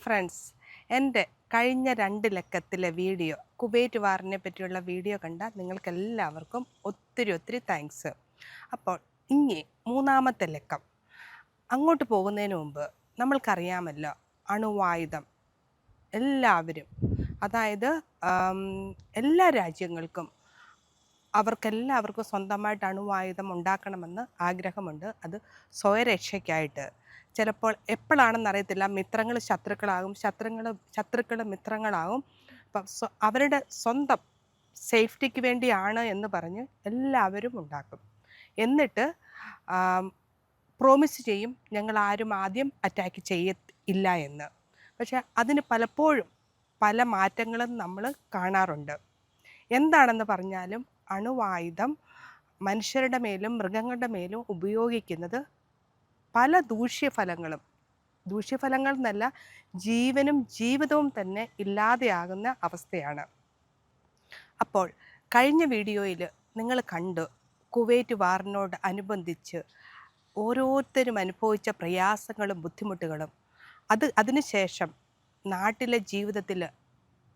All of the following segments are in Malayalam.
ഫ്രണ്ട്സ്, എൻ്റെ കഴിഞ്ഞ 2 ലക്കത്തിലെ വീഡിയോ കുവൈറ്റ് വാറിനെ പറ്റിയുള്ള വീഡിയോ കണ്ട നിങ്ങൾക്കെല്ലാവർക്കും ഒത്തിരി താങ്ക്സ്. അപ്പോൾ ഇനി 3-ാമത്തെ ലക്കം അങ്ങോട്ട് പോകുന്നതിന് മുമ്പ് നമ്മൾക്കറിയാമല്ലോ, അണുവായുധം എല്ലാവരും, അതായത് എല്ലാ രാജ്യങ്ങൾക്കും അവർക്കെല്ലാവർക്കും സ്വന്തമായിട്ട് അണുവായുധം ഉണ്ടാക്കണമെന്ന് ആഗ്രഹമുണ്ട്. അത് സ്വയരക്ഷയ്ക്കായിട്ട്. ചിലപ്പോൾ എപ്പോഴാണെന്നറിയത്തില്ല, മിത്രങ്ങൾ ശത്രുക്കളാകും, ശത്രുക്കൾ മിത്രങ്ങളാകും. അപ്പം അവരുടെ സ്വന്തം സേഫ്റ്റിക്ക് വേണ്ടിയാണ് എന്ന് പറഞ്ഞ് എല്ലാവരും ഉണ്ടാക്കും. എന്നിട്ട് പ്രോമിസ് ചെയ്യും, ഞങ്ങളാരും ആദ്യം അറ്റാക്ക് ചെയ്യില്ല എന്ന്. പക്ഷെ അതിന് പലപ്പോഴും പല മാറ്റങ്ങളും നമ്മൾ കാണാറുണ്ട്. എന്താണെന്ന് പറഞ്ഞാലും അണുവായുധം മനുഷ്യരുടെ മേലും മൃഗങ്ങളുടെ മേലും ഉപയോഗിക്കുന്നത് പല ദൂഷ്യഫലങ്ങൾ എന്നല്ല, ജീവനും ജീവിതവും തന്നെ ഇല്ലാതെയാകുന്ന അവസ്ഥയാണ്. അപ്പോൾ കഴിഞ്ഞ വീഡിയോയിൽ നിങ്ങൾ കണ്ടു, കുവൈറ്റ് വാറിനോട് അനുബന്ധിച്ച് ഓരോരുത്തരും അനുഭവിച്ച പ്രയാസങ്ങളും ബുദ്ധിമുട്ടുകളും. അതിനുശേഷം നാട്ടിലെ ജീവിതത്തിൽ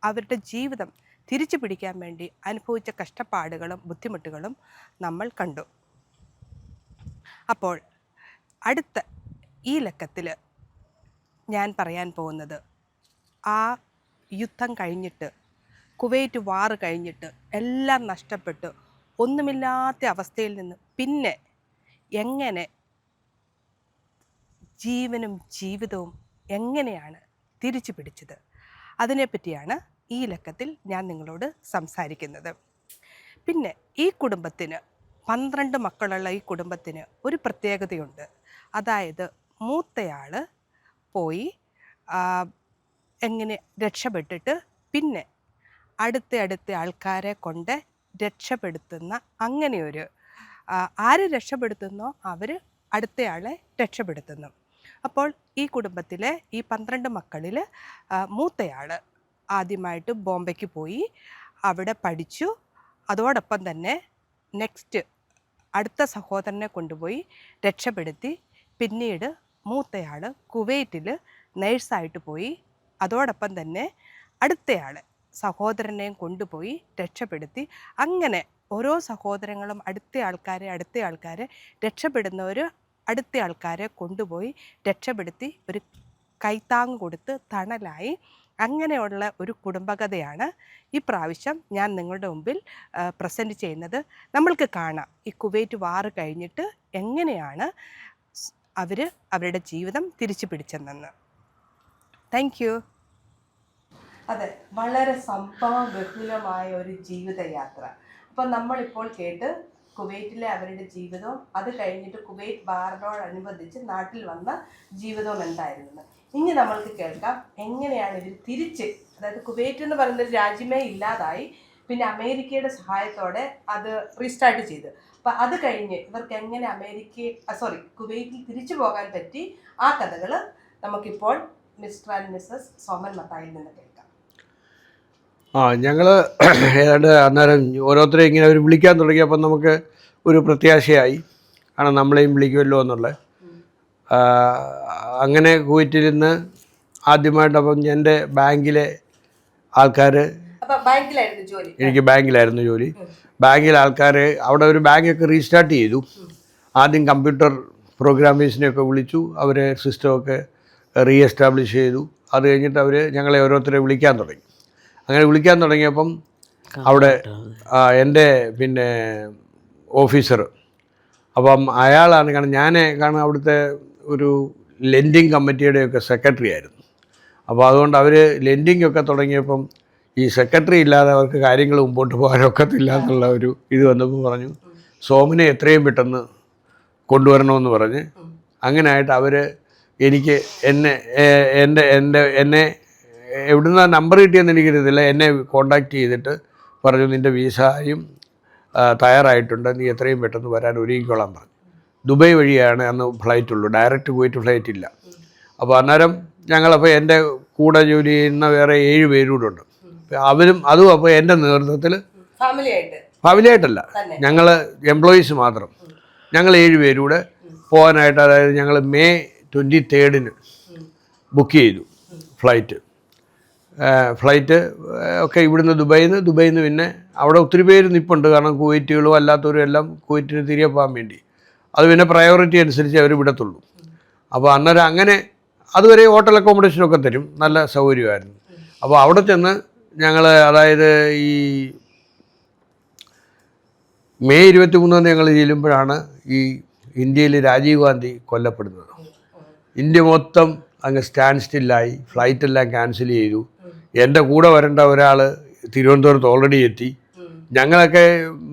അവരുടെ ജീവിതം തിരിച്ചു പിടിക്കാൻ വേണ്ടി അനുഭവിച്ച കഷ്ടപ്പാടുകളും ബുദ്ധിമുട്ടുകളും നമ്മൾ കണ്ടു. അപ്പോൾ അടുത്ത ഈ ലക്കത്തിൽ ഞാൻ പറയാൻ പോകുന്നത്, ആ യുദ്ധം കഴിഞ്ഞിട്ട്, കുവൈറ്റ് വാർ കഴിഞ്ഞിട്ട് എല്ലാം നഷ്ടപ്പെട്ട് ഒന്നുമില്ലാത്ത അവസ്ഥയിൽ നിന്ന് പിന്നെ എങ്ങനെ ജീവനും ജീവിതവും എങ്ങനെയാണ് തിരിച്ചു പിടിച്ചത്, അതിനെപ്പറ്റിയാണ് ഈ ലക്കത്തിൽ ഞാൻ നിങ്ങളോട് സംസാരിക്കുന്നത്. പിന്നെ ഈ കുടുംബത്തിന്, 12 മക്കളുള്ള ഈ കുടുംബത്തിന് ഒരു പ്രത്യേകതയുണ്ട്. അതായത് മൂത്തയാൾ പോയി എങ്ങനെ രക്ഷപ്പെട്ടിട്ട് പിന്നെ അടുത്ത ആൾക്കാരെ കൊണ്ട് രക്ഷപ്പെടുത്തുന്ന, അങ്ങനെയൊരു ആര് രക്ഷപ്പെടുത്തുന്നോ അവർ അടുത്തയാളെ രക്ഷപ്പെടുത്തുന്നു. അപ്പോൾ ഈ കുടുംബത്തിലെ ഈ 12 മക്കളിൽ മൂത്തയാൾ ആദ്യമായിട്ട് ബോംബെക്ക് പോയി അവിടെ പഠിച്ചു. അതോടൊപ്പം തന്നെ അടുത്ത സഹോദരനെ കൊണ്ടുപോയി രക്ഷപ്പെടുത്തി. പിന്നീട് മൂത്തയാൾ കുവൈറ്റിൽ നേഴ്സായിട്ട് പോയി. അതോടൊപ്പം തന്നെ അടുത്തയാൾ സഹോദരനെയും കൊണ്ടുപോയി രക്ഷപ്പെടുത്തി. അങ്ങനെ ഓരോ സഹോദരങ്ങളും അടുത്ത ആൾക്കാരെ രക്ഷപ്പെടുന്നവർ അടുത്ത ആൾക്കാരെ കൊണ്ടുപോയി രക്ഷപ്പെടുത്തി ഒരു കൈത്താങ് കൊടുത്ത് തണലായി. അങ്ങനെയുള്ള ഒരു കുടുംബകഥയാണ് ഈ പ്രാവശ്യം ഞാൻ നിങ്ങളുടെ മുമ്പിൽ പ്രസൻറ്റ് ചെയ്യുന്നത്. നമ്മൾക്ക് കാണാം ഈ കുവൈറ്റ് വാർ കഴിഞ്ഞിട്ട് എങ്ങനെയാണ് അവരുടെ ജീവിതം തിരിച്ചു പിടിച്ചതെന്ന്. Thank you. അതെ, വളരെ സംഭവബഹുലമായ ഒരു ജീവിതയാത്ര. അപ്പം നമ്മളിപ്പോൾ കേട്ട് കുവൈറ്റിലെ അവരുടെ ജീവിതവും അത് കഴിഞ്ഞിട്ട് കുവൈറ്റ് വാറിനോടനുബന്ധിച്ച് നാട്ടിൽ വന്ന ജീവിതവും എന്തായിരുന്നു. ഇനി നമ്മൾക്ക് കേൾക്കാം എങ്ങനെയാണ് ഇവർ തിരിച്ച്, അതായത് കുവൈറ്റ് എന്ന് പറയുന്നൊരു രാജ്യമേ ഇല്ലാതായി, പിന്നെ അമേരിക്കയുടെ സഹായത്തോടെ അത് റീസ്റ്റാർട്ട് ചെയ്തു. അപ്പം അത് കഴിഞ്ഞ് ഇവർക്ക് എങ്ങനെ കുവൈറ്റിൽ തിരിച്ചു പോകാൻ പറ്റി, ആ കഥകൾ നമുക്കിപ്പോൾ മിസ്റ്റർ ആൻഡ് മിസ്സസ് സോമൻ മത്തായിൽ നിന്ന് കേൾക്കാം. ഞങ്ങൾ ഏതാണ്ട് അന്നേരം ഓരോരുത്തരെയും ഇങ്ങനെ അവർ വിളിക്കാൻ തുടങ്ങിയപ്പോൾ നമുക്ക് ഒരു പ്രത്യാശയായി, കാരണം നമ്മളെയും വിളിക്കുമല്ലോ എന്നുള്ളത്. അങ്ങനെ കുവൈറ്റിൽ നിന്ന് ആദ്യമായിട്ട്, അപ്പം എൻ്റെ ബാങ്കിലെ ആൾക്കാർ, എനിക്ക് ബാങ്കിലായിരുന്നു ജോലി. ബാങ്കിലെ ആൾക്കാർ അവിടെ ഒരു ബാങ്കൊക്കെ റീസ്റ്റാർട്ട് ചെയ്തു. ആദ്യം കമ്പ്യൂട്ടർ പ്രോഗ്രാമേഴ്സിനെയൊക്കെ വിളിച്ചു, അവരെ സിസ്റ്റമൊക്കെ റീഎസ്റ്റാബ്ലിഷ് ചെയ്തു. അത് കഴിഞ്ഞിട്ട് അവർ ഞങ്ങളെ ഓരോരുത്തരെ വിളിക്കാൻ തുടങ്ങി. അങ്ങനെ വിളിക്കാൻ തുടങ്ങിയപ്പം അവിടെ എൻ്റെ പിന്നെ ഓഫീസർ, അപ്പം അയാളാണ്, കാരണം അവിടുത്തെ ഒരു ലെൻഡിങ് കമ്മിറ്റിയുടെയൊക്കെ സെക്രട്ടറി ആയിരുന്നു. അപ്പോൾ അതുകൊണ്ട് അവർ ലെൻഡിങ് ഒക്കെ തുടങ്ങിയപ്പം ഈ സെക്രട്ടറി ഇല്ലാതെ അവർക്ക് കാര്യങ്ങൾ മുമ്പോട്ട് പോകാനൊക്കത്തില്ല എന്നുള്ള ഒരു ഇത് വന്നപ്പോൾ പറഞ്ഞു, സോമനെ എത്രയും പെട്ടെന്ന് കൊണ്ടുവരണമെന്ന് പറഞ്ഞ്, അങ്ങനെ ആയിട്ട് അവർ എനിക്ക് എന്നെ എവിടുന്ന നമ്പർ കിട്ടിയെന്ന് എനിക്കറിയത്തില്ല, എന്നെ കോണ്ടാക്ട് ചെയ്തിട്ട് പറഞ്ഞു, നിൻ്റെ വീസയും തയ്യാറായിട്ടുണ്ട്, നീ എത്രയും പെട്ടെന്ന് വരാൻ ഒരുങ്ങിക്കോളാൻ പറഞ്ഞു. ദുബൈ വഴിയാണ് അന്ന് ഫ്ലൈറ്റുള്ളൂ, ഡയറക്റ്റ് പോയിട്ട് ഫ്ലൈറ്റ് ഇല്ല. അപ്പോൾ അന്നേരം ഞങ്ങളപ്പോൾ എൻ്റെ കൂടെ ജോലി ചെയ്യുന്ന വേറെ 7 പേരൂടെ ഉണ്ട്. അതും അപ്പോൾ എൻ്റെ നേതൃത്വത്തിൽ, ഫാമിലിയായിട്ടല്ല, ഞങ്ങൾ എംപ്ലോയീസ് മാത്രം, ഞങ്ങൾ 7 പേരൂടെ പോകാനായിട്ട്, അതായത് ഞങ്ങൾ മെയ് 23 ബുക്ക് ചെയ്തു ഫ്ലൈറ്റ് ഒക്കെ ഇവിടുന്ന് ദുബൈയിൽ നിന്ന് പിന്നെ അവിടെ ഒത്തിരി പേര് നിൽപ്പുണ്ട്, കാരണം കുവൈറ്റുകളും അല്ലാത്തവരും എല്ലാം കുവൈറ്റിന് തിരികെ പോകാൻ വേണ്ടി. അത് പിന്നെ പ്രയോറിറ്റി അനുസരിച്ച് അവർ വിടത്തുള്ളൂ. അപ്പോൾ അന്നേരം അങ്ങനെ അതുവരെ ഹോട്ടൽ അക്കോമഡേഷനൊക്കെ തരും, നല്ല സൗകര്യമായിരുന്നു. അപ്പോൾ അവിടെ ചെന്ന് ഞങ്ങൾ, അതായത് ഈ മെയ് 23 ഞങ്ങൾ ചെല്ലുമ്പോഴാണ് ഈ ഇന്ത്യയിൽ രാജീവ് ഗാന്ധി കൊല്ലപ്പെടുന്നത്. ഇന്ത്യ മൊത്തം അങ്ങ് സ്റ്റാൻഡ് സ്റ്റില്ലായി, ഫ്ലൈറ്റെല്ലാം ക്യാൻസൽ ചെയ്തു. എൻ്റെ കൂടെ വരേണ്ട ഒരാൾ തിരുവനന്തപുരത്ത് ഓൾറെഡി എത്തി. ഞങ്ങളൊക്കെ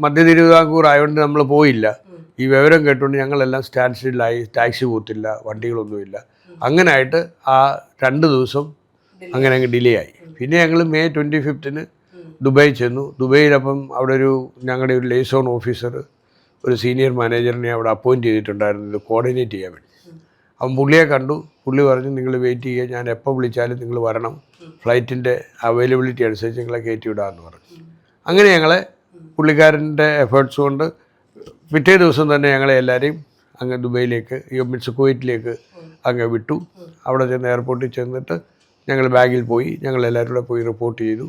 മധ്യ തിരുവിതാംകൂർ ആയതുകൊണ്ട് നമ്മൾ പോയില്ല. ഈ വിവരം കേട്ടുകൊണ്ട് ഞങ്ങളെല്ലാം സ്റ്റാൻഡ് സ്റ്റില്ലായി, ടാക്സി പോകത്തില്ല, വണ്ടികളൊന്നുമില്ല. അങ്ങനെ ആയിട്ട് ആ 2 ദിവസം അങ്ങനെ അങ്ങ് ഡിലേ ആയി. പിന്നെ ഞങ്ങൾ മെയ് 25 ദുബായ് ചെന്നു. ദുബൈയിലപ്പം അവിടെ ഞങ്ങളുടെ ഒരു ലേസോൺ ഓഫീസർ, ഒരു സീനിയർ മാനേജറിനെ അവിടെ അപ്പോയിൻറ്റ് ചെയ്തിട്ടുണ്ടായിരുന്നു ഇത് കോർഡിനേറ്റ് ചെയ്യാൻ വേണ്ടി. അപ്പം പുള്ളിയെ കണ്ടു. പുള്ളി പറഞ്ഞു, നിങ്ങൾ വെയിറ്റ് ചെയ്യുക, ഞാൻ എപ്പോൾ വിളിച്ചാലും നിങ്ങൾ വരണം, ഫ്ലൈറ്റിൻ്റെ അവൈലബിലിറ്റി അനുസരിച്ച് നിങ്ങളെ കയറ്റി വിടാമെന്ന് പറഞ്ഞു. അങ്ങനെ ഞങ്ങളെ പുള്ളിക്കാരൻ്റെ എഫേർട്സ് കൊണ്ട് പിറ്റേ ദിവസം തന്നെ ഞങ്ങളെ എല്ലാവരെയും അങ്ങ് ദുബൈയിലേക്ക്, കുവൈറ്റിലേക്ക് അങ്ങ് വിട്ടു. അവിടെ ചെന്ന് എയർപോർട്ടിൽ ചെന്നിട്ട് ഞങ്ങൾ ബാഗിൽ പോയി, ഞങ്ങളെല്ലാവരും കൂടെ പോയി റിപ്പോർട്ട് ചെയ്തു.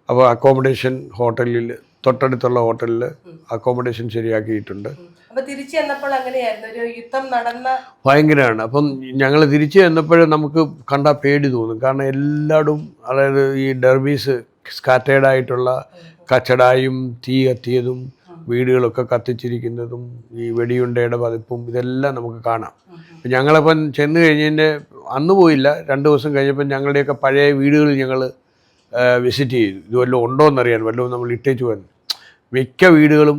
അപ്പോൾ അക്കോമഡേഷൻ ഹോട്ടലിൽ, തൊട്ടടുത്തുള്ള ഹോട്ടലിൽ അക്കോമഡേഷൻ ശരിയാക്കിയിട്ടുണ്ട്. ഭയങ്കരമാണ്. അപ്പം ഞങ്ങൾ തിരിച്ചു ചെന്നപ്പോൾ നമുക്ക് കണ്ടാൽ പേടി തോന്നും. കാരണം എല്ലായിടും, അതായത് ഈ ഡർബീസ് സ്കാറ്റേഡായിട്ടുള്ള കച്ചടായും തീ കത്തിയതും വീടുകളൊക്കെ കത്തിച്ചിരിക്കുന്നതും ഈ വെടിയുണ്ടയുടെ പതിപ്പും ഇതെല്ലാം നമുക്ക് കാണാം. ഞങ്ങളപ്പം ചെന്ന് കഴിഞ്ഞതിൻ്റെ അന്ന് പോയില്ല, 2 ദിവസം കഴിഞ്ഞപ്പം ഞങ്ങളുടെയൊക്കെ പഴയ വീടുകൾ ഞങ്ങൾ വിസിറ്റ് ചെയ്തു. ഇത് വല്ലതും ഉണ്ടോ എന്നറിയാൻ, വല്ലതും നമ്മൾ ഇട്ടേച്ച് വന്നു. മിക്ക വീടുകളും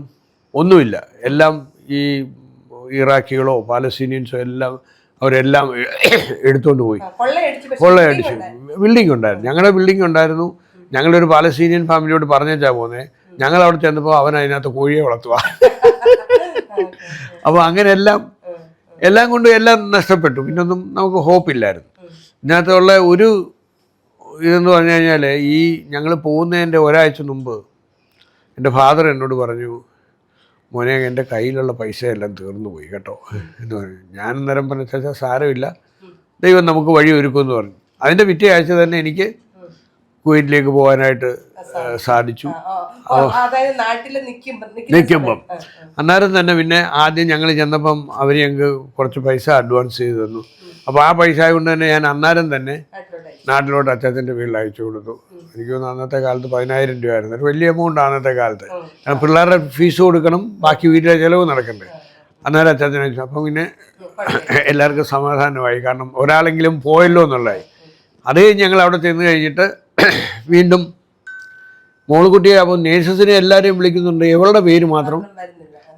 ഒന്നുമില്ല, എല്ലാം ഈ ഇറാഖികളോ പാലസ്തീനിയൻസോ എല്ലാം അവരെല്ലാം എടുത്തുകൊണ്ട് പോയി. കൊള്ളയടിച്ചു. ബിൽഡിംഗ് ഉണ്ടായിരുന്നു, ഞങ്ങളുടെ ബിൽഡിംഗ് ഉണ്ടായിരുന്നു. ഞങ്ങളൊരു പാലസ്തീനിയൻ ഫാമിലിയോട് പറഞ്ഞേച്ചാ പോകുന്നത്. ഞങ്ങൾ അവിടെ ചെന്നപ്പോൾ അവൻ അതിനകത്ത് കോഴിയെ വളർത്തുക. അപ്പോൾ അങ്ങനെ എല്ലാം കൊണ്ട് എല്ലാം നഷ്ടപ്പെട്ടു. പിന്നൊന്നും നമുക്ക് ഹോപ്പില്ലായിരുന്നു. ഇതിനകത്തുള്ള ഒരു ഇതെന്ന് പറഞ്ഞു കഴിഞ്ഞാൽ, ഈ ഞങ്ങൾ പോകുന്നതിൻ്റെ ഒരാഴ്ച മുമ്പ് എൻ്റെ ഫാദർ എന്നോട് പറഞ്ഞു, മോനെ എൻ്റെ കയ്യിലുള്ള പൈസ എല്ലാം തീർന്നു പോയി കേട്ടോ എന്ന് പറഞ്ഞു. ഞാൻ അന്നേരം പറഞ്ഞ സാരമില്ല, ദൈവം നമുക്ക് വഴി ഒരുക്കുമെന്ന് പറഞ്ഞു. അതിൻ്റെ പിറ്റേ ആഴ്ച തന്നെ എനിക്ക് കുവൈറ്റിലേക്ക് പോകാനായിട്ട് സാധിച്ചു. നിൽക്കുമ്പം അന്നേരം തന്നെ പിന്നെ ആദ്യം ഞങ്ങൾ ചെന്നപ്പം അവർ ഞങ്ങൾക്ക് കുറച്ച് പൈസ അഡ്വാൻസ് ചെയ്ത് തന്നു. അപ്പോൾ ആ പൈസ കൊണ്ട് തന്നെ ഞാൻ അന്നേരം തന്നെ നാട്ടിലോട്ട് അച്ഛൻ്റെ വീട്ടിൽ അയച്ചു കൊടുത്തു. എനിക്ക് തോന്നുന്നു അന്നത്തെ കാലത്ത് 10,000 രൂപയായിരുന്നു. ഒരു വലിയ എമൗണ്ട് ആണ് അന്നത്തെ കാലത്ത്. കാരണം പിള്ളേരുടെ ഫീസ് കൊടുക്കണം, ബാക്കി വീട്ടിലെ ചിലവ് നടക്കണ്ടേ. അന്നേരം അച്ഛനെ അയച്ചു. അപ്പം പിന്നെ എല്ലാവർക്കും സമാധാനമായി, കാരണം ഒരാളെങ്കിലും പോയല്ലോ എന്നുള്ളതായി. അത് കഴിഞ്ഞ് ഞങ്ങൾ അവിടെ ചെന്ന് കഴിഞ്ഞിട്ട് വീണ്ടും മോളുകുട്ടിയെ, അപ്പോൾ നേഴ്സസിനെ എല്ലാവരെയും വിളിക്കുന്നുണ്ട്, ഇവളുടെ പേര് മാത്രം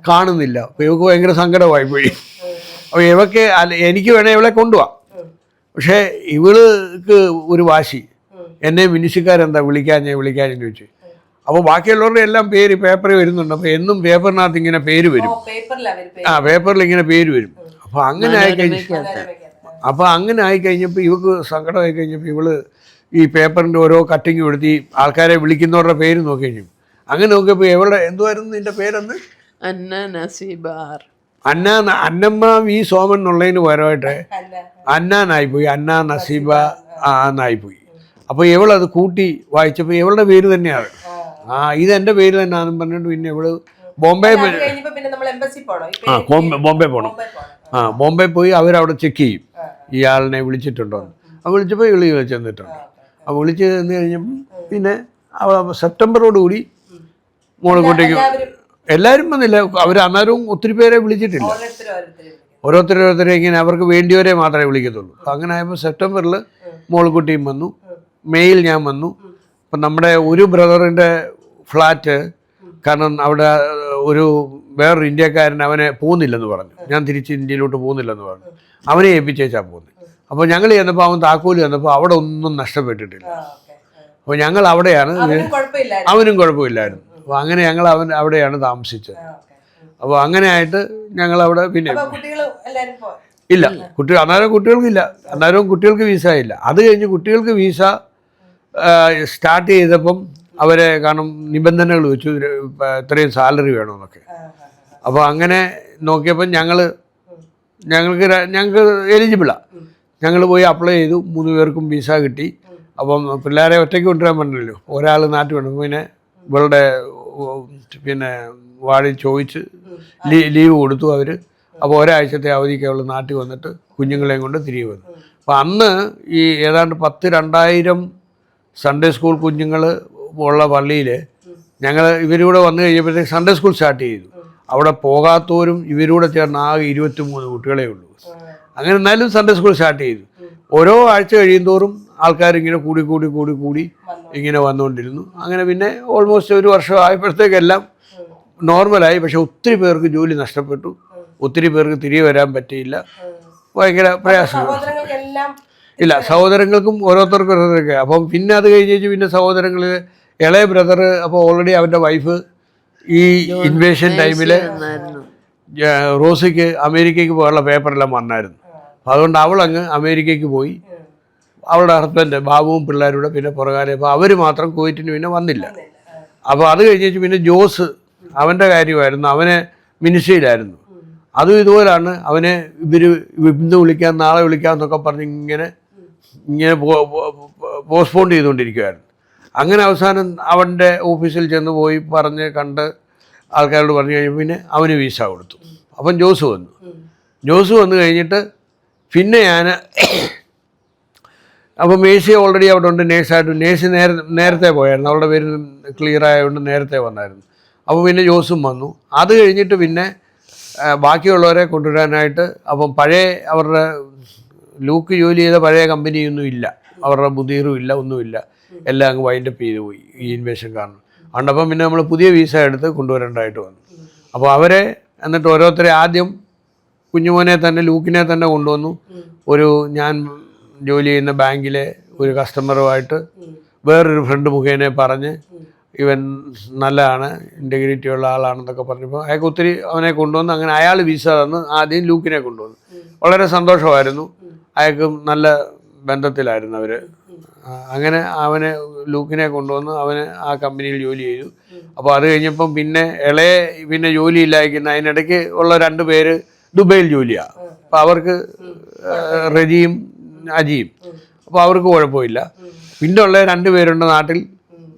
കാണുന്നില്ല. അപ്പോൾ ഇവൾക്ക് ഭയങ്കര സങ്കടമായി പോയി. അപ്പോൾ ഇവൾക്ക് എനിക്ക് വേണേൽ ഇവളെ കൊണ്ടുപോവാം, പക്ഷേ ഇവൾക്ക് ഒരു വാശി, എന്നെ മിനിഷിക്കാരെന്താ വിളിക്കാഞ്ഞെന്ന് ചോദിച്ചു. അപ്പോൾ ബാക്കിയുള്ളവരുടെ എല്ലാം പേര് പേപ്പറിൽ വരുന്നുണ്ട്. അപ്പോൾ എന്നും പേപ്പറിനകത്ത് ഇങ്ങനെ പേര് വരും. പേപ്പറിൽ ഇങ്ങനെ പേര് വരും. അപ്പോൾ അങ്ങനെ ആയിക്കഴിഞ്ഞപ്പോൾ ഇവൾക്ക് സങ്കടമായി കഴിഞ്ഞപ്പോൾ ഇവള് ഈ പേപ്പറിൻ്റെ ഓരോ കട്ടിങ് എടുത്തി ആൾക്കാരെ വിളിക്കുന്നവരുടെ പേര് നോക്കി കഴിഞ്ഞു. അങ്ങനെ നോക്കിയപ്പോൾ എവിടെ എന്തുവായിരുന്നു നിന്റെ പേരെന്ന്? അന്നമ്മ വി സോമൻ എന്നുള്ളതിന് പകരമായിട്ട് അന്നാനായിപ്പോയി, അന്ന നസീബ എന്നായിപ്പോയി. അപ്പോൾ ഇവളത് കൂട്ടി വായിച്ചപ്പോൾ ഇവളുടെ പേര് തന്നെയാണ്. ഇതെൻ്റെ പേര് തന്നെയാണെന്ന് പറഞ്ഞിട്ട് പിന്നെ ഇവള് ബോംബെ പോകണം. ബോംബെ പോയി അവരവിടെ ചെക്ക് ചെയ്യും ഇയാളിനെ വിളിച്ചിട്ടുണ്ടോ. അപ്പോൾ വിളിച്ചപ്പോൾ ഇളി ചെന്നിട്ടുണ്ട്. അപ്പോൾ വിളിച്ച് ചെന്ന് കഴിഞ്ഞപ്പം പിന്നെ അവൾ സെപ്റ്റംബറോടുകൂടി മോളെക്കോട്ടേക്ക് എല്ലാവരും വന്നില്ല. അവർ അന്നേരവും ഒത്തിരി പേരെ വിളിച്ചിട്ടില്ല, ഓരോരുത്തരെ ഇങ്ങനെ അവർക്ക് വേണ്ടിയവരെ മാത്രമേ വിളിക്കത്തുള്ളൂ. അപ്പോൾ അങ്ങനെ ആയപ്പോൾ സെപ്റ്റംബറിൽ മോൾക്കുട്ടിയും വന്നു, മെയ്യിൽ ഞാൻ വന്നു. അപ്പം നമ്മുടെ ഒരു ബ്രദറിൻ്റെ ഫ്ലാറ്റ്, കാരണം അവിടെ വേറൊരു ഇന്ത്യക്കാരൻ അവനെ പോകുന്നില്ലെന്ന് പറഞ്ഞു, ഞാൻ തിരിച്ച് ഇന്ത്യയിലോട്ട് പോകുന്നില്ലെന്ന് പറഞ്ഞു, അവനെ ഏൽപ്പിച്ചേച്ചാൽ പോകുന്നത്. അപ്പോൾ ഞങ്ങൾ ചെന്നപ്പോൾ അവൻ താക്കോല് ചെന്നപ്പോൾ അവിടെ ഒന്നും നഷ്ടപ്പെട്ടിട്ടില്ല. അപ്പോൾ ഞങ്ങൾ അവിടെയാണ്, അവനും കുഴപ്പമില്ലായിരുന്നു. അപ്പോൾ അങ്ങനെ ഞങ്ങൾ അവിടെയാണ് താമസിച്ചത്. അപ്പോൾ അങ്ങനെ ആയിട്ട് ഞങ്ങളവിടെ പിന്നെ ഇല്ല, അന്നേരം കുട്ടികൾക്കില്ല, അന്നേരവും കുട്ടികൾക്ക് വീസ ഇല്ല. അത് കഴിഞ്ഞ് കുട്ടികൾക്ക് വീസ സ്റ്റാർട്ട് ചെയ്തപ്പം അവരെ കാരണം നിബന്ധനകൾ വെച്ചു, ഇത്രയും സാലറി വേണമെന്നൊക്കെ. അപ്പോൾ അങ്ങനെ നോക്കിയപ്പം ഞങ്ങൾക്ക് എലിജിബിളാണ്. ഞങ്ങൾ പോയി അപ്ലൈ ചെയ്തു, 3 പേർക്കും വിസ കിട്ടി. അപ്പം പിള്ളേരെ ഒറ്റയ്ക്ക് കൊണ്ടുവരാൻ പറ്റില്ലല്ലോ, ഒരാൾ നാട്ടിൽ വേണം. പിന്നെ ഇവളുടെ പിന്നെ വാടി ചോദിച്ച് ലീവ് കൊടുത്തു അവർ. അപ്പോൾ ഒരാഴ്ചത്തെ അവധിക്ക് അവൾ നാട്ടിൽ വന്നിട്ട് കുഞ്ഞുങ്ങളെയും കൊണ്ട് തിരികെ വന്നു. അപ്പം അന്ന് ഈ ഏതാണ്ട് 2000 സൺഡേ സ്കൂൾ കുഞ്ഞുങ്ങൾ ഉള്ള പള്ളിയിൽ ഞങ്ങൾ ഇവരൂടെ വന്നു കഴിഞ്ഞപ്പോഴത്തേക്ക് സൺഡേ സ്കൂൾ സ്റ്റാർട്ട് ചെയ്തു. അവിടെ പോകാത്തവരും ഇവരൂടെ ചേർന്ന് ആകെ 23 കുട്ടികളേ ഉള്ളൂ. അങ്ങനെ എന്നാലും സൺഡേ സ്കൂൾ സ്റ്റാർട്ട് ചെയ്തു. ഓരോ ആഴ്ച കഴിയുന്തോറും ആൾക്കാരിങ്ങനെ കൂടി ഇങ്ങനെ വന്നുകൊണ്ടിരുന്നു. അങ്ങനെ പിന്നെ ഓൾമോസ്റ്റ് 1 വർഷം ആയപ്പോഴത്തേക്കെല്ലാം നോർമലായി. പക്ഷെ ഒത്തിരി പേർക്ക് ജോലി നഷ്ടപ്പെട്ടു, ഒത്തിരി പേർക്ക് തിരികെ വരാൻ പറ്റിയില്ല, ഭയങ്കര പ്രയാസം. ഇല്ല, സഹോദരങ്ങൾക്കും ഓരോരുത്തർക്കും. അപ്പം പിന്നെ അത് കഴിഞ്ഞ് പിന്നെ സഹോദരങ്ങളിൽ ഇളയ ബ്രദർ, അപ്പോൾ ഓൾറെഡി അവൻ്റെ വൈഫ് ഈ ഇൻവേഷൻ ടൈമിൽ റോസിക്ക് അമേരിക്കയ്ക്ക് പോകാനുള്ള പേപ്പറെല്ലാം വന്നായിരുന്നു. അപ്പോൾ അതുകൊണ്ട് അവളങ്ങ് അമേരിക്കയ്ക്ക് പോയി. അവളുടെ ഹസ്ബൻഡ് ബാബുവും പിള്ളേരുടെ പിന്നെ പുറകാലെ. അപ്പോൾ അവർ മാത്രം കുവൈറ്റിന് പിന്നെ വന്നില്ല. അപ്പോൾ അത് കഴിഞ്ഞിട്ട് പിന്നെ ജോസ്, അവൻ്റെ കാര്യമായിരുന്നു, അവനെ മിനിസ്ട്രിയിലായിരുന്നു. അതും ഇതുപോലാണ്. അവനെ ഇവർ ഇന്ന് വിളിക്കാം നാളെ വിളിക്കാം എന്നൊക്കെ പറഞ്ഞ് ഇങ്ങനെ പോസ്റ്റ്പോൺ ചെയ്തുകൊണ്ടിരിക്കുകയായിരുന്നു. അങ്ങനെ അവസാനം അവൻ്റെ ഓഫീസിൽ ചെന്ന് പോയി പറഞ്ഞ് കണ്ട് ആൾക്കാരോട് പറഞ്ഞു കഴിഞ്ഞപ്പോൾ പിന്നെ അവന് വിസ കൊടുത്തു. അപ്പം ജോസ് വന്നു കഴിഞ്ഞിട്ട് പിന്നെ ഞാൻ അപ്പോൾ മേഴ്സി ഓൾറെഡി അവിടെ ഉണ്ട്, നേഴ്സായിട്ട്. നേരത്തെ പോയായിരുന്നു, അവളുടെ പേര് ക്ലിയർ ആയതുകൊണ്ട് നേരത്തെ വന്നായിരുന്നു. അപ്പോൾ പിന്നെ ജോസും വന്നു. അത് കഴിഞ്ഞിട്ട് പിന്നെ ബാക്കിയുള്ളവരെ കൊണ്ടുവരാനായിട്ട്. അപ്പം പഴയ അവരുടെ ലൂക്ക് ജോലി ചെയ്ത പഴയ കമ്പനിയൊന്നും ഇല്ല, അവരുടെ മുതിറും ഇല്ല, ഒന്നുമില്ല, എല്ലാം അങ്ങ് വൈൻഡപ്പ് ചെയ്ത് പോയി ഈ ഇൻവേഷൻ കാരണം. അതുകൊണ്ടപ്പം പിന്നെ നമ്മൾ പുതിയ വിസ എടുത്ത് കൊണ്ടുവരേണ്ടതായിട്ട് വന്നു. അപ്പോൾ അവരെ എന്നിട്ട് ഓരോരുത്തരെ ആദ്യം കുഞ്ഞുമോനെ തന്നെ, ലൂക്കിനെ തന്നെ കൊണ്ടുവന്നു. ഞാൻ ജോലി ചെയ്യുന്ന ബാങ്കിലെ ഒരു കസ്റ്റമറുമായിട്ട് വേറൊരു ഫ്രണ്ട് മുഖേന പറഞ്ഞ് ഇവൻ നല്ലതാണ്, ഇൻറ്റഗ്രിറ്റി ഉള്ള ആളാണെന്നൊക്കെ പറഞ്ഞപ്പോൾ അയാൾക്ക് ഒത്തിരി അവനെ കൊണ്ടുവന്ന്. അങ്ങനെ അയാൾ വിസ തന്ന് ആദ്യം ലൂക്കിനെ കൊണ്ടുവന്നു. വളരെ സന്തോഷമായിരുന്നു, അയാൾക്ക് നല്ല ബന്ധത്തിലായിരുന്നു അവർ. അങ്ങനെ അവനെ ലൂക്കിനെ കൊണ്ടുവന്ന് അവന് ആ കമ്പനിയിൽ ജോലി ചെയ്തു. അപ്പോൾ അത് കഴിഞ്ഞപ്പം പിന്നെ ജോലിയില്ലായിരിക്കുന്ന അതിനിടയ്ക്ക് ഉള്ള 2 പേര് ദുബൈയിൽ ജോലിയാണ്. അപ്പോൾ അവർക്ക് റജിയും അജിയും, അപ്പോൾ അവർക്ക് കുഴപ്പമില്ല. പിന്നെ ഉള്ള 2 പേരുണ്ട് നാട്ടിൽ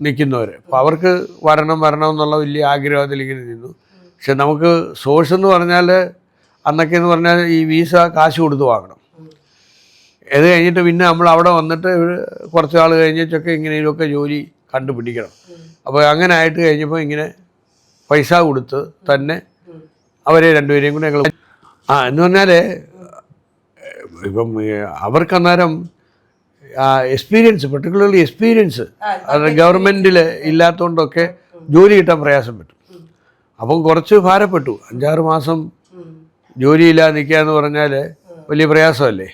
നിൽക്കുന്നവർ. അപ്പോൾ അവർക്ക് വരണം എന്നുള്ള വലിയ ആഗ്രഹത്തിൽ ഇങ്ങനെ നിന്നു. പക്ഷെ നമുക്ക് സോഴ്സ് എന്ന് പറഞ്ഞാൽ അന്നൊക്കെ എന്ന് പറഞ്ഞാൽ ഈ വിസ കാശ് കൊടുത്ത് വാങ്ങണം. ഇത് കഴിഞ്ഞിട്ട് പിന്നെ നമ്മൾ അവിടെ വന്നിട്ട് കുറച്ച് നാൾ കഴിഞ്ഞിട്ടൊക്കെ ഇങ്ങനെയൊക്കെ ജോലി കണ്ടുപിടിക്കണം. അപ്പോൾ അങ്ങനെ ആയിട്ട് കഴിഞ്ഞപ്പോൾ ഇങ്ങനെ പൈസ കൊടുത്ത് തന്നെ അവരെ 2 പേരെയും കൂടെ ഞങ്ങൾ എന്ന് പറഞ്ഞാൽ ഇപ്പം അവർക്കന്നേരം എക്സ്പീരിയൻസ്, പെർട്ടിക്കുലർലി എക്സ്പീരിയൻസ് അത് ഗവൺമെൻറ്റിൽ ഇല്ലാത്തതുകൊണ്ടൊക്കെ ജോലി കിട്ടാൻ പ്രയാസം പറ്റും. അപ്പം കുറച്ച് ഭാരപ്പെട്ടു. 5-6 മാസം ജോലിയില്ലാതെ നിൽക്കുക എന്ന് പറഞ്ഞാൽ വലിയ പ്രയാസമല്ലേ.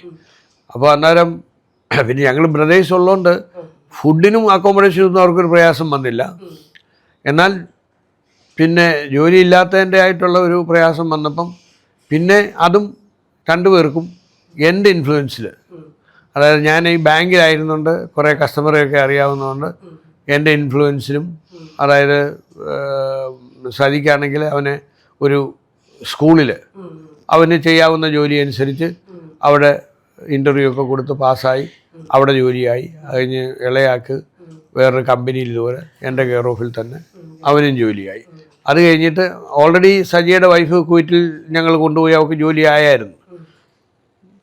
അപ്പോൾ അന്നേരം പിന്നെ ഞങ്ങൾ ബ്രദേഴ്സ് ഉള്ളതുകൊണ്ട് ഫുഡിനും അക്കോമഡേഷനും ഒന്നും അവർക്കൊരു പ്രയാസം വന്നില്ല. എന്നാൽ പിന്നെ ജോലി ഇല്ലാത്തതിൻ്റെ ആയിട്ടുള്ള ഒരു പ്രയാസം വന്നപ്പം പിന്നെ അതും 2 പേർക്കും എൻ്റെ ഇൻഫ്ലുവൻസിൽ, അതായത് ഞാൻ ഈ ബാങ്കിലായിരുന്നുകൊണ്ട് കുറേ കസ്റ്റമറെയൊക്കെ അറിയാവുന്നതുകൊണ്ട് എൻ്റെ ഇൻഫ്ലുവൻസിലും, അതായത് സജിക്കാണെങ്കിൽ അവനെ ഒരു സ്കൂളിൽ അവന് ചെയ്യാവുന്ന ജോലി അനുസരിച്ച് അവിടെ ഇൻ്റർവ്യൂ ഒക്കെ കൊടുത്ത് പാസ്സായി അവിടെ ജോലിയായി. കഴിഞ്ഞ് ഇളയാക്ക് വേറൊരു കമ്പനിയിൽ ഇതുപോലെ എൻ്റെ കെയർ ഓഫിൽ തന്നെ അവനും ജോലിയായി. അത് കഴിഞ്ഞിട്ട് ഓൾറെഡി സജിയുടെ വൈഫ് കുവൈറ്റിൽ ഞങ്ങൾ കൊണ്ടുപോയി അവൾക്ക് ജോലി ആയായിരുന്നു.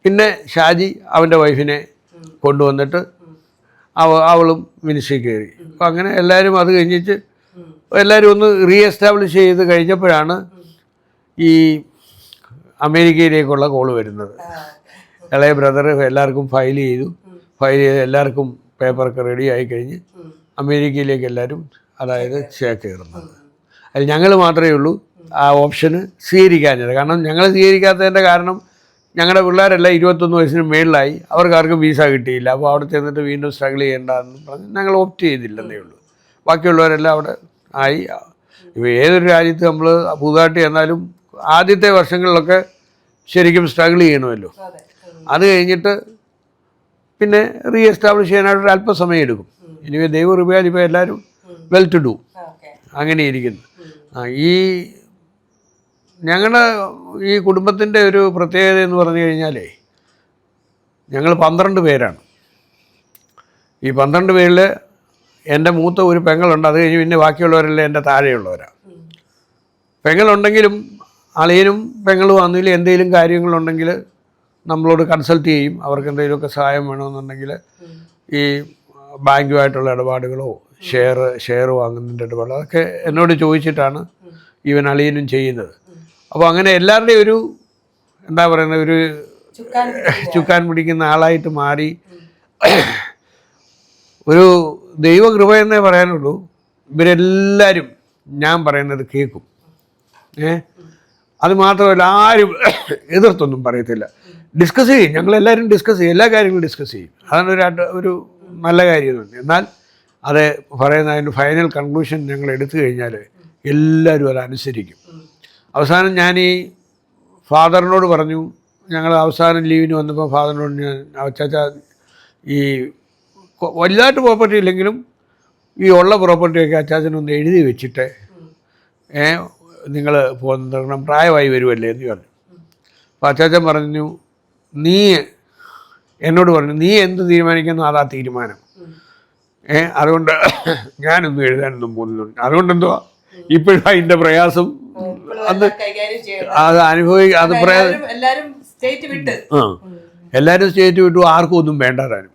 പിന്നെ ഷാജി അവൻ്റെ വൈഫിനെ കൊണ്ടുവന്നിട്ട് അവളും മിനിസ്ട്രി കയറി. അപ്പോൾ അങ്ങനെ എല്ലാവരും അത് കഴിഞ്ഞിട്ട് എല്ലാവരും ഒന്ന് റീഎസ്റ്റാബ്ലിഷ് ചെയ്ത് കഴിഞ്ഞപ്പോഴാണ് ഈ അമേരിക്കയിലേക്കുള്ള കോള് വരുന്നത്. ഇളയ ബ്രദർ എല്ലാവർക്കും ഫയൽ ചെയ്ത് എല്ലാവർക്കും പേപ്പറൊക്കെ റെഡി ആയി കഴിഞ്ഞ് അമേരിക്കയിലേക്ക് എല്ലാവരും അതായത് കയറുന്നത്. അതിൽ ഞങ്ങൾ മാത്രമേ ഉള്ളൂ ആ ഓപ്ഷന് സ്വീകരിക്കാഞ്ഞത്. കാരണം ഞങ്ങൾ സ്വീകരിക്കാത്തതിൻ്റെ കാരണം ഞങ്ങളുടെ പിള്ളേരെല്ലാം 21 വയസ്സിന് മേളിലായി, അവർക്കാർക്കും വിസ കിട്ടിയില്ല. അപ്പോൾ അവിടെ ചെന്നിട്ട് വീണ്ടും സ്ട്രഗിൾ ചെയ്യേണ്ടതെന്ന് പറഞ്ഞ് ഞങ്ങൾ ഓപ്റ്റ് ചെയ്തില്ലെന്നേ ഉള്ളൂ. ബാക്കിയുള്ളവരെല്ലാം അവിടെ ആയി. ഇപ്പോൾ ഏതൊരു രാജ്യത്ത് നമ്മൾ പുതുതായിട്ട് ചെന്നാലും ആദ്യത്തെ വർഷങ്ങളിലൊക്കെ ശരിക്കും സ്ട്രഗിൾ ചെയ്യണമല്ലോ. അത് കഴിഞ്ഞിട്ട് പിന്നെ റീഎസ്റ്റാബ്ലിഷ് ചെയ്യാനായിട്ട് അല്പസമയം എടുക്കും. ഇനി ദൈവം റിപ്പയർ ഇപ്പോൾ എല്ലാവരും വെൽ ടു ഡു അങ്ങനെ ഇരിക്കുന്നു. ഈ ഞങ്ങളുടെ ഈ കുടുംബത്തിൻ്റെ ഒരു പ്രത്യേകത എന്ന് പറഞ്ഞു കഴിഞ്ഞാലേ, ഞങ്ങൾ 12 പേരാണ്. ഈ 12 പേരിൽ എൻ്റെ മൂത്ത ഒരു പെങ്ങളുണ്ട്. അത് കഴിഞ്ഞ് പിന്നെ ബാക്കിയുള്ളവരെല്ലാം എൻ്റെ താഴെയുള്ളവരാണ്. പെങ്ങളുണ്ടെങ്കിലും അളിയനും പെങ്ങളും ആണെങ്കിലും എന്തെങ്കിലും കാര്യങ്ങളുണ്ടെങ്കിൽ നമ്മളോട് കൺസൾട്ട് ചെയ്യും. അവർക്ക് എന്തെങ്കിലുമൊക്കെ സഹായം വേണമെന്നുണ്ടെങ്കിൽ ഈ ബാങ്കുമായിട്ടുള്ള ഇടപാടുകളോ ഷെയർ വാങ്ങുന്നതിൻ്റെ ഇടപാടോ അതൊക്കെ എന്നോട് ചോദിച്ചിട്ടാണ് ഇവൻ അളിയനും ചെയ്യുന്നത്. അപ്പോൾ അങ്ങനെ എല്ലാവരുടെയും ഒരു എന്താ പറയുന്നത്, ഒരു ചുക്കാൻ പിടിക്കുന്ന ആളായിട്ട് മാറി. ഒരു ദൈവകൃപ എന്നേ പറയാനുള്ളൂ. ഇവരെല്ലാവരും ഞാൻ പറയുന്നത് കേൾക്കും. അത് മാത്രമല്ല ആരും എതിർത്തൊന്നും പറയത്തില്ല. ഡിസ്കസ് ചെയ്യും, ഞങ്ങളെല്ലാവരും ഡിസ്കസ് ചെയ്യും, എല്ലാ കാര്യങ്ങളും ഡിസ്കസ് ചെയ്യും. അതാണ് ഒരു നല്ല കാര്യം. എന്നാൽ അത് പറയുന്ന അതിൻ്റെ ഫൈനൽ കൺക്ലൂഷൻ ഞങ്ങൾ എടുത്തു കഴിഞ്ഞാൽ എല്ലാവരും അത് അനുസരിക്കും. അവസാനം ഞാൻ ഈ ഫാദറിനോട് പറഞ്ഞു, ഞങ്ങൾ അവസാനം ലീവിന് വന്നപ്പോൾ ഫാദറിനോട് ഞാൻ അച്ചാച്ച ഈ വലുതായിട്ട് പ്രോപ്പർട്ടി ഇല്ലെങ്കിലും ഈ ഉള്ള പ്രോപ്പർട്ടിയൊക്കെ അച്ചാച്ചനൊന്ന് എഴുതി വെച്ചിട്ട് നിങ്ങൾ പോകുന്ന പ്രായമായി വരുമല്ലേ എന്ന് പറഞ്ഞു. അപ്പോൾ അച്ചാച്ചൻ പറഞ്ഞു, എന്നോട് പറഞ്ഞു നീ എന്ത് തീരുമാനിക്കുന്നു അതാ തീരുമാനം. അതുകൊണ്ട് ഞാനൊന്നും എഴുതാനൊന്നും പോകുന്നുണ്ട്. അതുകൊണ്ട് എന്തുവാ ഇപ്പോഴും അതിൻ്റെ പ്രയാസം അത് അത് പ്രയാസം എല്ലാവരും സ്റ്റേറ്റ് വിട്ടു, ആർക്കും ഒന്നും വേണ്ടാതാനും.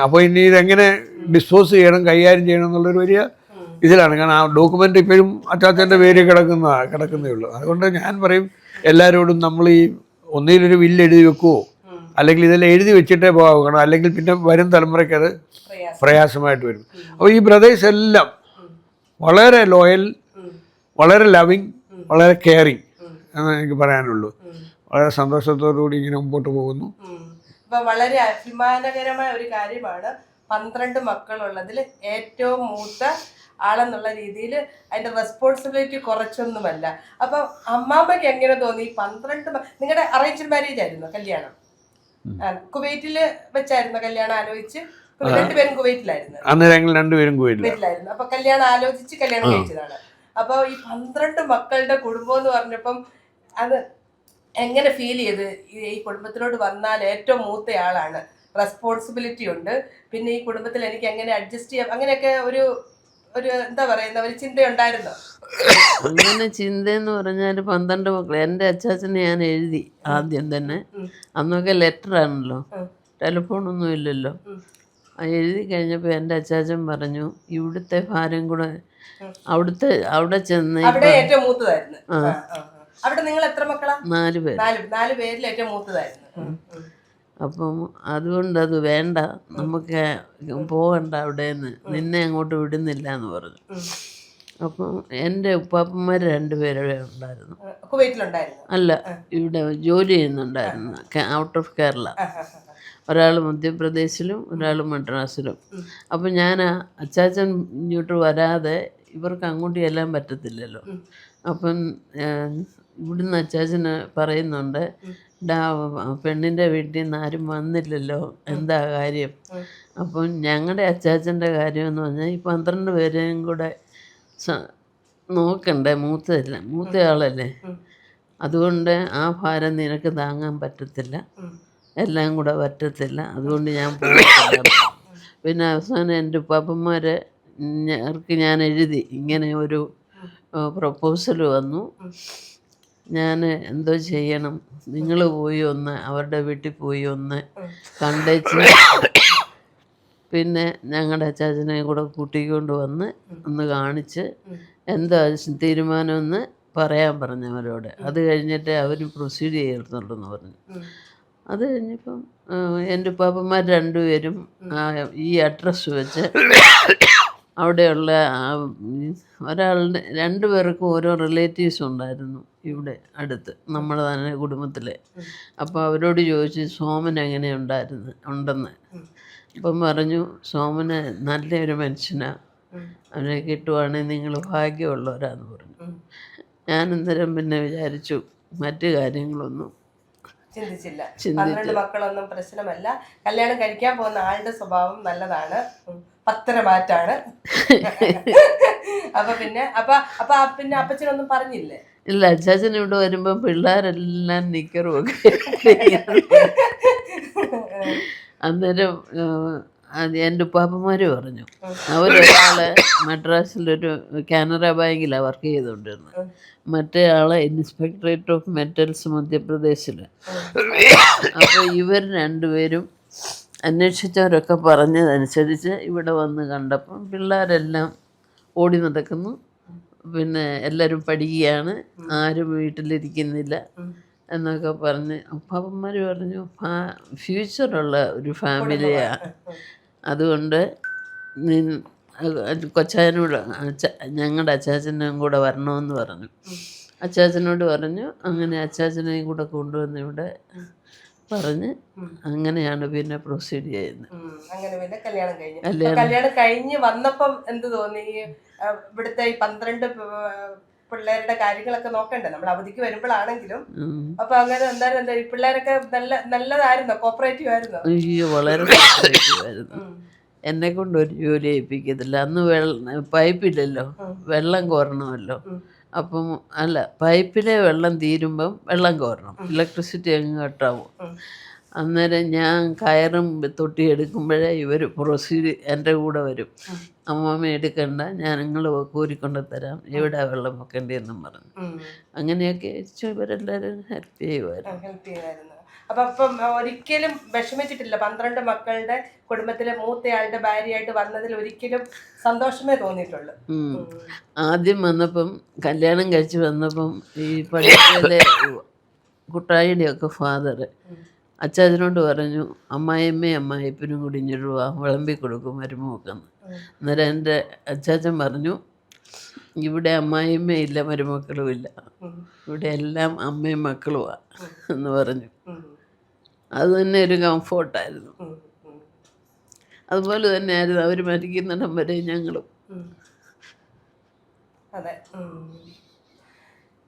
അപ്പോൾ ഇനി ഇതെങ്ങനെ ഡിസ്പോസ് ചെയ്യണം, കൈകാര്യം ചെയ്യണം എന്നുള്ളൊരു വലിയ ഇതിലാണ്. കാരണം ആ ഡോക്യുമെൻ്റ് ഇപ്പോഴും അച്ചാച്ചൻ്റെ പേര് കിടക്കുന്നേ ഉള്ളൂ. അതുകൊണ്ട് ഞാൻ പറയും എല്ലാവരോടും, നമ്മൾ ഈ ഒന്നിലൊരു വില്ല് എഴുതി വെക്കുവോ, അല്ലെങ്കിൽ ഇതെല്ലാം എഴുതി വെച്ചിട്ടേ പോകണം, അല്ലെങ്കിൽ പിന്നെ വരും തലമുറയ്ക്ക് അത് പ്രയാസമായിട്ട് വരും. അപ്പോൾ ഈ ബ്രദേഴ്സ് എല്ലാം വളരെ ലോയൽ, വളരെ ലവിങ്, വളരെ കെയറിങ് എന്ന് എനിക്ക് പറയാനുള്ളൂ. വളരെ സന്തോഷത്തോടുകൂടി ഇങ്ങനെ മുമ്പോട്ട് പോകുന്നു. ഇപ്പം വളരെ അഭിമാനകരമായ ഒരു കാര്യമാണ് 12 മക്കളുള്ളതിൽ ഏറ്റവും മൂത്ത ആളെന്നുള്ള രീതിയിൽ അതിൻ്റെ റെസ്പോൺസിബിലിറ്റി കുറച്ചൊന്നുമല്ല. അപ്പം അമ്മാമ്മയ്ക്ക് എങ്ങനെ തോന്നി? 12 നിങ്ങളുടെ അറേഞ്ച്ഡ് മാരേജ് ആയിരുന്നു കല്യാണം? കുവൈറ്റിൽ വെച്ചായിരുന്നു കല്യാണം ആലോചിച്ച്? 2 പേരും കുവൈറ്റിലായിരുന്നു. അന്ന് ഞങ്ങൾ 2 പേരും കുവൈറ്റിലായിരുന്നു. അപ്പൊ കല്യാണം ആലോചിച്ച് കല്യാണം കഴിച്ചതാണ്. അപ്പൊ ഈ 12 മക്കളുടെ കുടുംബം എന്ന് പറഞ്ഞപ്പം അത് എങ്ങനെ ഫീൽ ചെയ്ത്? ഈ കുടുംബത്തിലോട്ട് വന്നാൽ ഏറ്റവും മൂത്തയാളാണ്, റെസ്പോൺസിബിലിറ്റി ഉണ്ട്, പിന്നെ ഈ കുടുംബത്തിൽ എനിക്ക് എങ്ങനെ അഡ്ജസ്റ്റ് ചെയ്യാം, അങ്ങനെയൊക്കെ ഒരു എന്താ പറയുന്ന ഒരു ചിന്തയുണ്ടായിരുന്നോ? അങ്ങനെ ചിന്തയെന്ന് പറഞ്ഞാൽ 12 മക്കൾ. എൻ്റെ അച്ചാച്ചനെ ഞാൻ എഴുതി ആദ്യം തന്നെ. അന്നൊക്കെ ലെറ്ററാണല്ലോ, ടെലിഫോണൊന്നും ഇല്ലല്ലോ. എഴുതി കഴിഞ്ഞപ്പോൾ എൻ്റെ അച്ചാച്ചൻ പറഞ്ഞു, ഇവിടുത്തെ ഭാരം കൂടെ അവിടെ ചെന്ന് ഏറ്റവും മൂത്തതായിരുന്നു. അവിടെ നിങ്ങൾ എത്ര മക്കളാ? 4 പേര്. 4 പേരിൽ ഏറ്റവും മൂത്തതായിരുന്നു. അപ്പം അതുകൊണ്ട് അത് വേണ്ട, നമുക്ക് പോകണ്ട അവിടെന്ന്, നിന്നെ അങ്ങോട്ട് വിടുന്നില്ല എന്ന് പറഞ്ഞു. അപ്പം എൻ്റെ ഉപ്പാപ്പന്മാർ 2 പേരെ ഉണ്ടായിരുന്നു. അല്ല, ഇവിടെ ജോലി ചെയ്യുന്നുണ്ടായിരുന്നു, ഔട്ട് ഓഫ് കേരള. ഒരാൾ മധ്യപ്രദേശിലും ഒരാൾ മദ്രാസിലും. അപ്പം ഞാൻ അച്ചാച്ചൻ ഇങ്ങോട്ട് വരാതെ ഇവർക്ക് അങ്ങോട്ട് ചെല്ലാൻ പറ്റത്തില്ലല്ലോ. അപ്പം ഇവിടുന്ന് അച്ചാച്ചന് പറയുന്നുണ്ട്, പെണ്ണിൻ്റെ വീട്ടിൽ നിന്ന് ആരും വന്നില്ലല്ലോ, എന്താ കാര്യം? അപ്പം ഞങ്ങളുടെ അച്ചാച്ചൻ്റെ കാര്യമെന്ന് പറഞ്ഞാൽ ഈ 12 പേരെയും കൂടെ നോക്കണ്ടേ, മൂത്തയാളല്ലേ. അതുകൊണ്ട് ആ ഭാരം നിനക്ക് താങ്ങാൻ പറ്റത്തില്ല, എല്ലാം കൂടെ പറ്റത്തില്ല, അതുകൊണ്ട് ഞാൻ പോകത്തില്ല. പിന്നെ അവസാനം എൻ്റെ ഉപ്പാപ്പന്മാരെ ഞാൻ എഴുതി, ഇങ്ങനെ ഒരു പ്രപ്പോസൽ വന്നു, ഞാൻ എന്തോ ചെയ്യണം, നിങ്ങൾ പോയി ഒന്ന് അവരുടെ വീട്ടിൽ പോയി ഒന്ന് കണ്ടേച്ച് പിന്നെ ഞങ്ങളുടെ അച്ചാച്ചനെ കൂടെ കൂട്ടിക്കൊണ്ട് വന്ന് ഒന്ന് കാണിച്ച് എന്താ തീരുമാനമെന്ന് പറയാൻ പറഞ്ഞു അവരോട്. അത് കഴിഞ്ഞിട്ട് അവർ പ്രൊസീഡ് ചെയ്യത്തുള്ളൂന്ന് പറഞ്ഞു. അത് കഴിഞ്ഞപ്പം എൻ്റെ ഉപ്പാപ്പന്മാർ 2 പേരും ഈ അഡ്രസ്സ് വെച്ച് അവിടെയുള്ള ഒരാളുടെ 2 പേർക്കും ഓരോ റിലേറ്റീവ്സ് ഉണ്ടായിരുന്നു ഇവിടെ അടുത്ത്, നമ്മുടെ തന്നെ കുടുംബത്തിലെ. അപ്പോൾ അവരോട് ചോദിച്ചു സോമൻ എങ്ങനെ ഉണ്ടെന്ന്. അപ്പം പറഞ്ഞു, സോമന് നല്ലൊരു മനുഷ്യനാണ്, അവനെ കിട്ടുവാണെങ്കിൽ നിങ്ങൾ ഭാഗ്യമുള്ളവരാന്ന് പറഞ്ഞു. ഞാൻ അന്നേരം പിന്നെ വിചാരിച്ചു മറ്റു കാര്യങ്ങളൊന്നും ചിന്തിച്ചില്ല. 12 മക്കളൊന്നും പ്രശ്നമല്ല, കല്യാണം കഴിക്കാൻ പോകുന്ന ആളുടെ സ്വഭാവം നല്ലതാണ്, പത്തരമാറ്റാണ്. അപ്പൊ പിന്നെ അപ്പച്ചനൊന്നും പറഞ്ഞില്ലേ? ഇല്ല, അച്ചാച്ചൻ ഇവിടെ വരുമ്പം പിള്ളേരെല്ലാം നിക്കറും ഒക്കെ അന്നേരം എൻ്റെ ഉപ്പാപ്പന്മാർ പറഞ്ഞു, അവരൊരാളെ മദ്രാസിലൊരു കാനറ ബാങ്കിലാണ് വർക്ക് ചെയ്തുകൊണ്ടിരുന്നത്, മറ്റേ ആളെ ഇൻസ്പെക്ടറേറ്റ് ഓഫ് മെറ്റൽസ് മധ്യപ്രദേശിൽ. അപ്പോൾ ഇവർ രണ്ടുപേരും അന്വേഷിച്ചവരൊക്കെ പറഞ്ഞതനുസരിച്ച് ഇവിടെ വന്ന് കണ്ടപ്പം പിള്ളേരെല്ലാം ഓടി നടക്കുന്നു, പിന്നെ എല്ലാവരും പഠിക്കുകയാണ്, ആരും വീട്ടിലിരിക്കുന്നില്ല എന്നൊക്കെ പറഞ്ഞ് അപ്പാപ്പന്മാർ പറഞ്ഞു ഫ്യൂച്ചറുള്ള ഒരു ഫാമിലിയാണ്, അതുകൊണ്ട് കൊച്ചായനോട് ഞങ്ങളുടെ അച്ചാച്ചനും കൂടെ വരണമെന്ന് പറഞ്ഞു. അച്ചാച്ചനോട് പറഞ്ഞു. അങ്ങനെ അച്ചാച്ചനെയും കൂടെ കൊണ്ടുവന്ന് ഇവിടെ പറഞ്ഞ് അങ്ങനെയാണ് പിന്നെ പ്രൊസീഡ് ചെയ്യുന്നത്. അങ്ങനെ പിന്നെ കല്യാണം കഴിഞ്ഞ് വന്നപ്പം എന്ത് തോന്നി? ഇവിടുത്തെ ഈ 12 പിള്ളേരുടെ കാര്യങ്ങളൊക്കെ നോക്കണ്ടേ നമ്മൾ അവധിക്ക് വരുമ്പോഴാണെങ്കിലും. അപ്പൊ അങ്ങനെ എന്താ ഈ പിള്ളേരൊക്കെ നല്ലതായിരുന്നോ? കോപ്പറേറ്റീവ് ആയിരുന്നോ? അയ്യോ, വളരെ കോപ്പറേറ്റീവ് ആയിരുന്നു. എന്നെ കൊണ്ട് ഒരു ജോലി ചെയ്യിപ്പിക്കത്തില്ല. അന്ന് പൈപ്പില്ലല്ലോ, വെള്ളം കോരണമല്ലോ. അപ്പം അല്ല, പൈപ്പിലെ വെള്ളം തീരുമ്പം വെള്ളം കോരണം, ഇലക്ട്രിസിറ്റി അങ്ങ് കട്ടാവും. അന്നേരം ഞാൻ കയറും തൊട്ടി എടുക്കുമ്പോഴേ ഇവർ പ്രൊസീഡ് എൻ്റെ കൂടെ വരും. അമ്മമ്മ എടുക്കണ്ട, നിങ്ങൾ കോരിക്കൊണ്ട് തരാം, എവിടെ വെള്ളം വെക്കേണ്ടതെന്നും പറഞ്ഞു. അങ്ങനെയൊക്കെ ഇവരെല്ലാവരും ഹെൽപ്പ് ചെയ്യുമായിരുന്നു. അപ്പം ഒരിക്കലും വിഷമിച്ചിട്ടില്ല? 12 മക്കളുടെ കുടുംബത്തിലെ മൂത്തയാളുടെ ഭാര്യയായിട്ട് വന്നതിൽ ഒരിക്കലും സന്തോഷമേ തോന്നിയിട്ടുള്ളൂ? ആദ്യം വന്നപ്പം, കല്യാണം കഴിച്ച് വന്നപ്പം ഈ പള്ളിയിലെ കുട്ടായിയുടെയൊക്കെ ഫാദർ അച്ചാച്ചനോട് പറഞ്ഞു, അമ്മായിയമ്മയും അമ്മായിപ്പനും കൂടി ഇഞ്ഞൊരു വിളമ്പി കൊടുക്കും മരുമക്കന്ന്. അന്നേരം എൻ്റെ അച്ചാച്ചൻ പറഞ്ഞു, ഇവിടെ അമ്മായിയമ്മയില്ല, മരുമക്കളും ഇല്ല, ഇവിടെ എല്ലാം അമ്മയും മക്കളുമാണ് എന്ന് പറഞ്ഞു. അത് തന്നെ ഒരു കംഫോർട്ടായിരുന്നു. അതുപോലെ തന്നെയായിരുന്നു അവർ മരിക്കുന്നിടം വരെ ഞങ്ങളും. അതെ,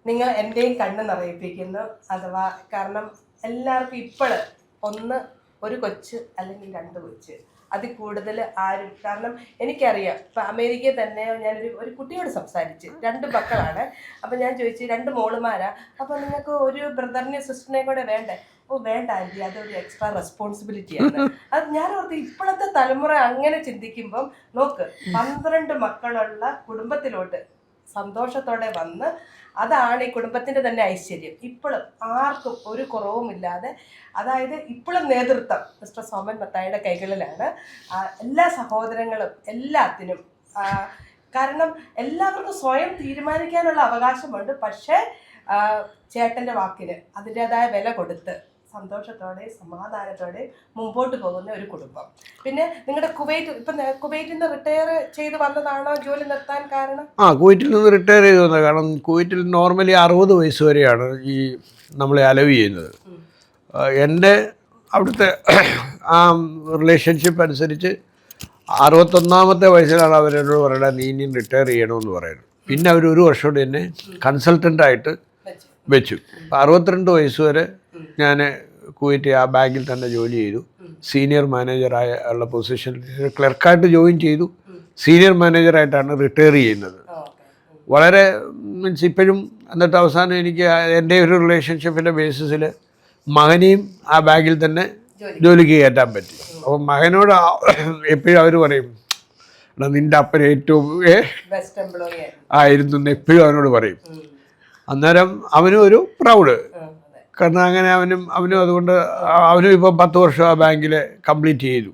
നിങ്ങൾ എൻ്റെയും കണ്ണ് നിറയിപ്പിക്കുന്നു. അഥവാ കാരണം എല്ലാവർക്കും ഇപ്പോൾ ഒരു കൊച്ച് അല്ലെങ്കിൽ 2 കൊച്ച്, അതിൽ കൂടുതൽ ആരും. കാരണം എനിക്കറിയാം, ഇപ്പം അമേരിക്കയിൽ തന്നെ ഒരു കുട്ടിയോട് സംസാരിച്ച്, 2 മക്കളാണ്. അപ്പം ഞാൻ ചോദിച്ചു, 2 മോളുമാരാ, അപ്പം നിങ്ങൾക്ക് ഒരു ബ്രദറിനെ സിസ്റ്ററിനെ കൂടെ വേണ്ടേ? ഓ വേണ്ട ആൻറ്റി, അതൊരു എക്സ്ട്രാ റെസ്പോൺസിബിലിറ്റിയാണ്. അത് ഞാൻ ഓർത്ത് ഇപ്പോഴത്തെ തലമുറ അങ്ങനെ ചിന്തിക്കുമ്പം നോക്ക്, 12 മക്കളുള്ള കുടുംബത്തിലോട്ട് സന്തോഷത്തോടെ വന്ന്, അതാണ് ഈ കുടുംബത്തിൻ്റെ തന്നെ ഐശ്വര്യം. ഇപ്പോഴും ആർക്കും ഒരു കുറവുമില്ലാതെ, അതായത് ഇപ്പോഴും നേതൃത്വം മിസ്റ്റർ സോമൻ മത്തായിയുടെ കൈകളിലാണ്. എല്ലാ സഹോദരങ്ങളും എല്ലാത്തിനും, കാരണം എല്ലാവർക്കും സ്വയം തീരുമാനിക്കാനുള്ള അവകാശമുണ്ട്. പക്ഷേ ചേട്ടൻ്റെ വാക്കിന് അതിൻ്റെതായ വില കൊടുത്ത് സന്തോഷത്തോടെ സമാധാനത്തോടെ മുമ്പോട്ട് പോകുന്ന ഒരു കുടുംബം. പിന്നെ നിങ്ങളുടെ കുവൈറ്റിൽ നിന്ന് റിട്ടയർ ചെയ്ത് വന്നതാണോ ജോലി നിർത്താൻ കാരണം? കുവൈറ്റിൽ നിന്ന് റിട്ടയർ ചെയ്ത് വന്നത് കാരണം കുവൈറ്റിൽ നോർമലി 60 വയസ്സ് വരെയാണ് ഈ നമ്മളെ അലവ് ചെയ്യുന്നത്. എൻ്റെ അവിടുത്തെ ആ റിലേഷൻഷിപ്പ് അനുസരിച്ച് 61ാമത്തെ വയസ്സിലാണ് അവരോട് പറയുന്നത്, നീ ഇനിയും റിട്ടയർ ചെയ്യണമെന്ന് പറയുന്നത്. പിന്നെ അവർ 1 വർഷം കൂടി എന്നെ കൺസൾട്ടൻ്റായിട്ട് വെച്ചു. 62 വയസ്സ് വരെ ഞാൻ കുവൈറ്റ് ആ ബാങ്കിൽ തന്നെ ജോലി ചെയ്തു. സീനിയർ മാനേജറായ ഉള്ള പൊസിഷനിൽ ക്ലർക്കായിട്ട് ജോയിൻ ചെയ്തു. സീനിയർ മാനേജറായിട്ടാണ് റിട്ടയർ ചെയ്യുന്നത്. വളരെ മീൻസ് ഇപ്പോഴും. എന്നിട്ട് അവസാനം എനിക്ക് എൻ്റെ ഒരു റിലേഷൻഷിപ്പിൻ്റെ ബേസിസിൽ മകനെയും ആ ബാങ്കിൽ തന്നെ ജോലിക്ക് കയറ്റാൻ പറ്റി. അപ്പോൾ മകനോട് എപ്പോഴും അവർ പറയും, നിൻ്റെ അപ്പൻ ഏറ്റവും ആയിരുന്നു എന്ന് എപ്പോഴും അവനോട് പറയും. അന്നേരം അവനും ഒരു പ്രൗഡ്, കാരണം അങ്ങനെ അവനും അതുകൊണ്ട് അവനും ഇപ്പം 10 വർഷം ആ ബാങ്കിൽ കംപ്ലീറ്റ് ചെയ്തു.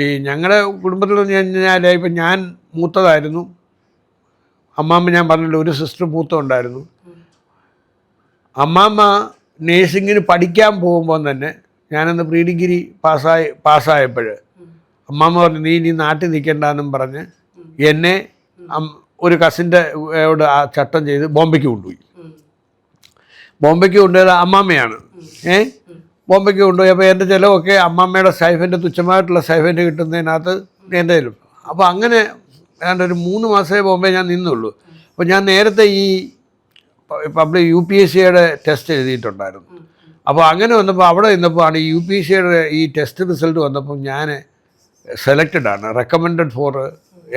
ഈ ഞങ്ങളുടെ കുടുംബത്തിൽ ഞാൻ ഇപ്പം ഞാൻ മൂത്തതായിരുന്നു. അമ്മാമ്മ ഞാൻ പറഞ്ഞില്ല, ഒരു സിസ്റ്റർ മൂത്തമുണ്ടായിരുന്നു. അമ്മാമ്മ നേഴ്സിങ്ങിന് പഠിക്കാൻ പോകുമ്പോൾ തന്നെ ഞാനന്ന് പ്രീ ഡിഗ്രി പാസ്സായപ്പോൾ അമ്മാമ്മ പറഞ്ഞു, നീ നാട്ടിൽ നിൽക്കണ്ടെന്നും പറഞ്ഞ് എന്നെ ഒരു കസിൻ്റെ ആ ചട്ടം ചെയ്ത് ബോംബെക്ക് കൊണ്ടുപോയി. ബോംബെക്ക് കൊണ്ടുപോയത് അമ്മാമ്മയാണ്. ബോംബെക്ക് കൊണ്ടുപോയി. അപ്പോൾ എൻ്റെ ചിലവൊക്കെ അമ്മാമ്മയുടെ സ്റ്റൈഫൻഡ്, തുച്ഛമായിട്ടുള്ള സ്റ്റൈഫൻഡ് കിട്ടുന്നതിനകത്ത് എൻ്റെ കയ്യിലും. അപ്പോൾ അങ്ങനെ ഏതാണ്ട് ഒരു 3 മാസമേ ബോംബെ ഞാൻ നിന്നുള്ളൂ. അപ്പോൾ ഞാൻ നേരത്തെ ഈ പബ്ലിക് UPSCയുടെ ടെസ്റ്റ് എഴുതിയിട്ടുണ്ടായിരുന്നു. അപ്പോൾ അങ്ങനെ വന്നപ്പോൾ അവിടെ നിന്നപ്പോൾ ആണ് ഈ UPSCയുടെ ഈ ടെസ്റ്റ് റിസൾട്ട് വന്നപ്പോൾ ഞാൻ സെലക്റ്റഡ് ആണ്, റെക്കമെൻഡഡ് ഫോർ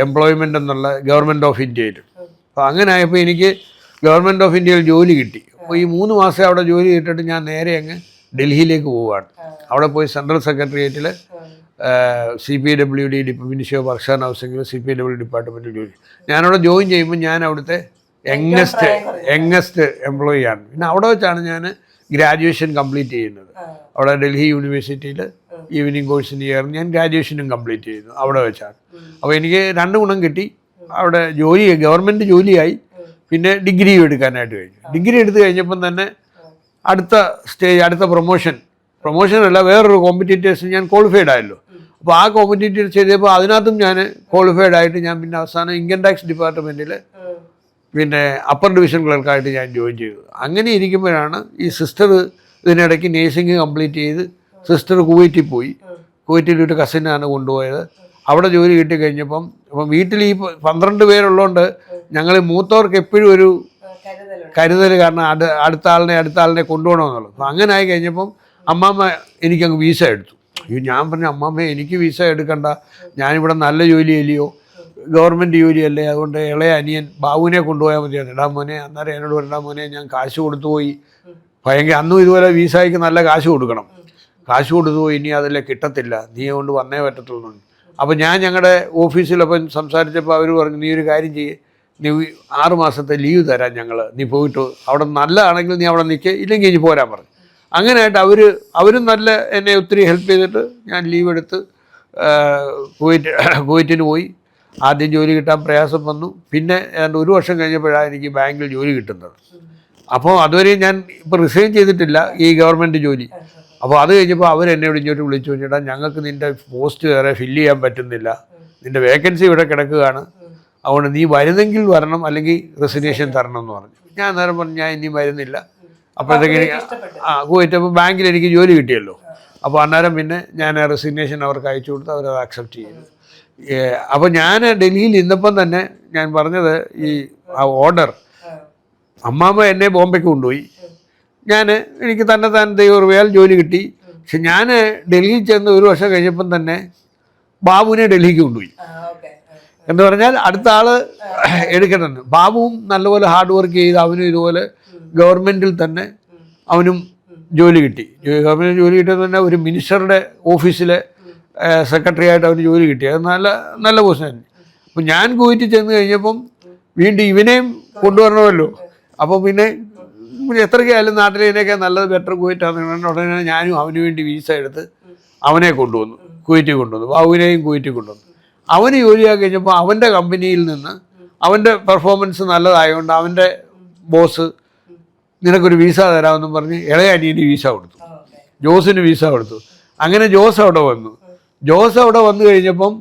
എംപ്ലോയ്മെൻ്റ് എന്നുള്ള ഗവൺമെൻറ് ഓഫ് ഇന്ത്യയിൽ. അപ്പോൾ അങ്ങനെ ആയപ്പോൾ എനിക്ക് ഗവൺമെൻറ് ഓഫ് ഇന്ത്യയിൽ ജോലി കിട്ടി. അപ്പോൾ ഈ 3 മാസം അവിടെ ജോലി കിട്ടിയിട്ട് ഞാൻ നേരെ അങ്ങ് ഡൽഹിയിലേക്ക് പോവുകയാണ്. അവിടെ പോയി സെൻട്രൽ സെക്രട്ടേറിയറ്റിൽ CPWD ministry of works and ഹൗസിംഗിൽ CPWD ഡിപ്പാർട്ട്മെൻറ്റിൽ ജോലി. ഞാനവിടെ ജോയിൻ ചെയ്യുമ്പോൾ ഞാൻ അവിടുത്തെ യങ്ങസ്റ്റ് എംപ്ലോയി ആണ്. പിന്നെ അവിടെ വെച്ചാണ് ഞാൻ ഗ്രാജുവേഷൻ കംപ്ലീറ്റ് ചെയ്യുന്നത്. അവിടെ ഡൽഹി യൂണിവേഴ്സിറ്റിയിൽ ഈവനിങ് കോഴ്സിന് ചേർന്ന് ഞാൻ ഗ്രാജുവേഷനും കംപ്ലീറ്റ് ചെയ്യുന്നു അവിടെ വെച്ചാണ്. അപ്പോൾ എനിക്ക് 2 ഗുണം കിട്ടി. അവിടെ ജോലി, ഗവൺമെൻറ് ജോലിയായി, പിന്നെ ഡിഗ്രിയും എടുക്കാനായിട്ട് കഴിഞ്ഞു. ഡിഗ്രി എടുത്തു കഴിഞ്ഞപ്പം തന്നെ അടുത്ത സ്റ്റേജ്, അടുത്ത പ്രൊമോഷനല്ല, വേറൊരു കോമ്പറ്റീറ്റേഴ്സ് ഞാൻ ക്വാളിഫൈഡ് ആയല്ലോ. അപ്പോൾ ആ കോമ്പറ്റീറ്റേഴ്സ് ചെയ്തപ്പോൾ അതിനകത്തും ഞാൻ ക്വാളിഫൈഡ് ആയിട്ട് ഞാൻ പിന്നെ അവസാനം ഇൻകം ടാക്സ് ഡിപ്പാർട്ട്മെൻറ്റിൽ പിന്നെ അപ്പർ ഡിവിഷൻ ക്ലർക്കായിട്ട് ഞാൻ ജോയിൻ ചെയ്തു. അങ്ങനെ ഇരിക്കുമ്പോഴാണ് ഈ സിസ്റ്റർ ഇതിനിടയ്ക്ക് നേഴ്സിംഗ് കംപ്ലീറ്റ് ചെയ്ത് സിസ്റ്റർ കുവൈറ്റിൽ പോയി. കുവൈറ്റിലൊരു കസിനാണ് കൊണ്ടുപോയത്. അവിടെ ജോലി കിട്ടി കഴിഞ്ഞപ്പം വീട്ടിൽ ഈ 12 പേരുള്ളതുകൊണ്ട് ഞങ്ങൾ മൂത്തവർക്ക് എപ്പോഴും ഒരു കരുതൽ, കാരണം അടുത്ത ആളിനെ കൊണ്ടുപോകണമെന്നുള്ളത്. അപ്പോൾ അങ്ങനെ ആയി കഴിഞ്ഞപ്പം അമ്മാമ്മ എനിക്കങ്ങ് വീസ എടുത്തു. ഞാൻ പറഞ്ഞു, അമ്മാമ്മ എനിക്ക് വീസ എടുക്കണ്ട, ഞാനിവിടെ നല്ല ജോലിയല്ലയോ, ഗവൺമെൻറ് ജോലിയല്ലേ, അതുകൊണ്ട് ഇളയ അനിയൻ ബാബുവിനെ കൊണ്ടുപോയാൽ മതിയാണ്. ഇടാ മോനെ, അന്നേരം എന്നോട് വരണ്ടാ മോനെ, ഞാൻ കാശ് കൊടുത്തു പോയി, ഭയങ്കര അന്നും ഇതുപോലെ വീസായ്ക്ക് നല്ല കാശ് കൊടുക്കണം, കാശ് കൊടുത്തു പോയി, ഇനി അതെല്ലാം കിട്ടത്തില്ല, നീ കൊണ്ട് വന്നേ പറ്റത്തുള്ളൂ. അപ്പോൾ ഞാൻ ഞങ്ങളുടെ ഓഫീസിലപ്പം സംസാരിച്ചപ്പോൾ അവർ പറഞ്ഞു, നീ ഒരു കാര്യം ചെയ്യേ, നീ 6 മാസത്തെ ലീവ് തരാം ഞങ്ങൾ, നീ പോയിട്ട് അവിടെ നല്ലതാണെങ്കിൽ നീ അവിടെ നിൽക്കുക, ഇല്ലെങ്കിൽ ഇനി പോരാൻ പറഞ്ഞു. അങ്ങനെയായിട്ട് അവരും നല്ല എന്നെ ഒത്തിരി ഹെൽപ്പ് ചെയ്തിട്ട് ഞാൻ ലീവ് എടുത്ത് കുവൈറ്റിന് പോയി. ആദ്യം ജോലി കിട്ടാൻ പ്രയാസം വന്നു. പിന്നെ ഏതാണ്ട് 1 വർഷം കഴിഞ്ഞപ്പോഴാണ് എനിക്ക് ബാങ്കിൽ ജോലി കിട്ടുന്നത്. അപ്പോൾ അതുവരെ ഞാൻ ഇപ്പോൾ റിസൈൻ ചെയ്തിട്ടില്ല ഈ ഗവൺമെൻറ് ജോലി. അപ്പോൾ അത് കഴിഞ്ഞപ്പോൾ അവരെന്നോട് ഇങ്ങോട്ട് വിളിച്ചു, ചേട്ടാ ഞങ്ങൾക്ക് നിൻ്റെ പോസ്റ്റ് വേറെ ഫില്ല് ചെയ്യാൻ പറ്റുന്നില്ല, നിൻ്റെ വേക്കൻസി ഇവിടെ കിടക്കുകയാണ്, അതുകൊണ്ട് നീ വരുന്നെങ്കിൽ വരണം, അല്ലെങ്കിൽ റെസിഗ്നേഷൻ തരണം എന്ന് പറഞ്ഞു. ഞാൻ അന്നേരം പറഞ്ഞു, ഞാൻ ഇനി വരുന്നില്ല. അപ്പോഴത്തേക്ക് കുവൈറ്റ്, അപ്പോൾ ബാങ്കിൽ എനിക്ക് ജോലി കിട്ടിയല്ലോ. അപ്പോൾ അന്നേരം പിന്നെ ഞാൻ റെസിഗ്നേഷൻ അവർക്ക് അയച്ചു കൊടുത്ത് അവരത് അക്സെപ്റ്റ് ചെയ്തു. അപ്പോൾ ഞാൻ ഡൽഹിയിൽ ഇന്നപ്പം തന്നെ ഞാൻ പറഞ്ഞത്, ഈ ഓർഡർ അമ്മാമ്മ എന്നെ ബോംബെക്ക് കൊണ്ടുപോയി, എനിക്ക് തന്നെ ദൈവകൃപയാൽ ജോലി കിട്ടി. പക്ഷെ ഞാൻ ഡൽഹിയിൽ ചെന്ന് 1 വർഷം കഴിഞ്ഞപ്പം തന്നെ ബാബുവിനെ ഡൽഹിക്ക് കൊണ്ടുപോയി. എന്ന് പറഞ്ഞാൽ അടുത്ത ആൾ എടുക്കണം. ബാബുവും നല്ലപോലെ ഹാർഡ് വർക്ക് ചെയ്ത് അവനും ഇതുപോലെ ഗവൺമെൻറ്റിൽ തന്നെ അവനും ജോലി കിട്ടി. ഗവൺമെൻറ് ജോലി കിട്ടിയത് തന്നെ ഒരു മിനിസ്റ്ററുടെ ഓഫീസിലെ സെക്രട്ടറി ആയിട്ട് അവന് ജോലി കിട്ടി. അത് നല്ല പൊസിഷൻ. അപ്പോൾ ഞാൻ കുവൈറ്റിൽ ചെന്ന് കഴിഞ്ഞപ്പം വീണ്ടും ഇവനെയും കൊണ്ടുവരണമല്ലോ. അപ്പോൾ പിന്നെ എത്രയ്ക്കായാലും നാട്ടിലേനൊക്കെ നല്ലത് ബെറ്റർ കുവൈറ്റാണെന്ന് ഉടനെ ഞാനും അവന് വേണ്ടി വീസ എടുത്ത് അവനെ കൊണ്ടുവന്നു, കുവൈറ്റിൽ കൊണ്ടുവന്നു. ബാബുവിനെയും കുവൈറ്റിൽ കൊണ്ടുവന്നു. അവന് ജോലിയാക്കി കഴിഞ്ഞപ്പോൾ അവൻ്റെ കമ്പനിയിൽ നിന്ന് അവൻ്റെ പെർഫോമൻസ് നല്ലതായതുകൊണ്ട് അവൻ്റെ ബോസ് നിനക്കൊരു വീസ തരാമെന്നും പറഞ്ഞ് ഇളയ അനിയന് വീസ കൊടുത്തു, ജോസിന് വീസ കൊടുത്തു. അങ്ങനെ ജോസ് അവിടെ വന്നു. ജോസ് അവിടെ വന്നു കഴിഞ്ഞപ്പം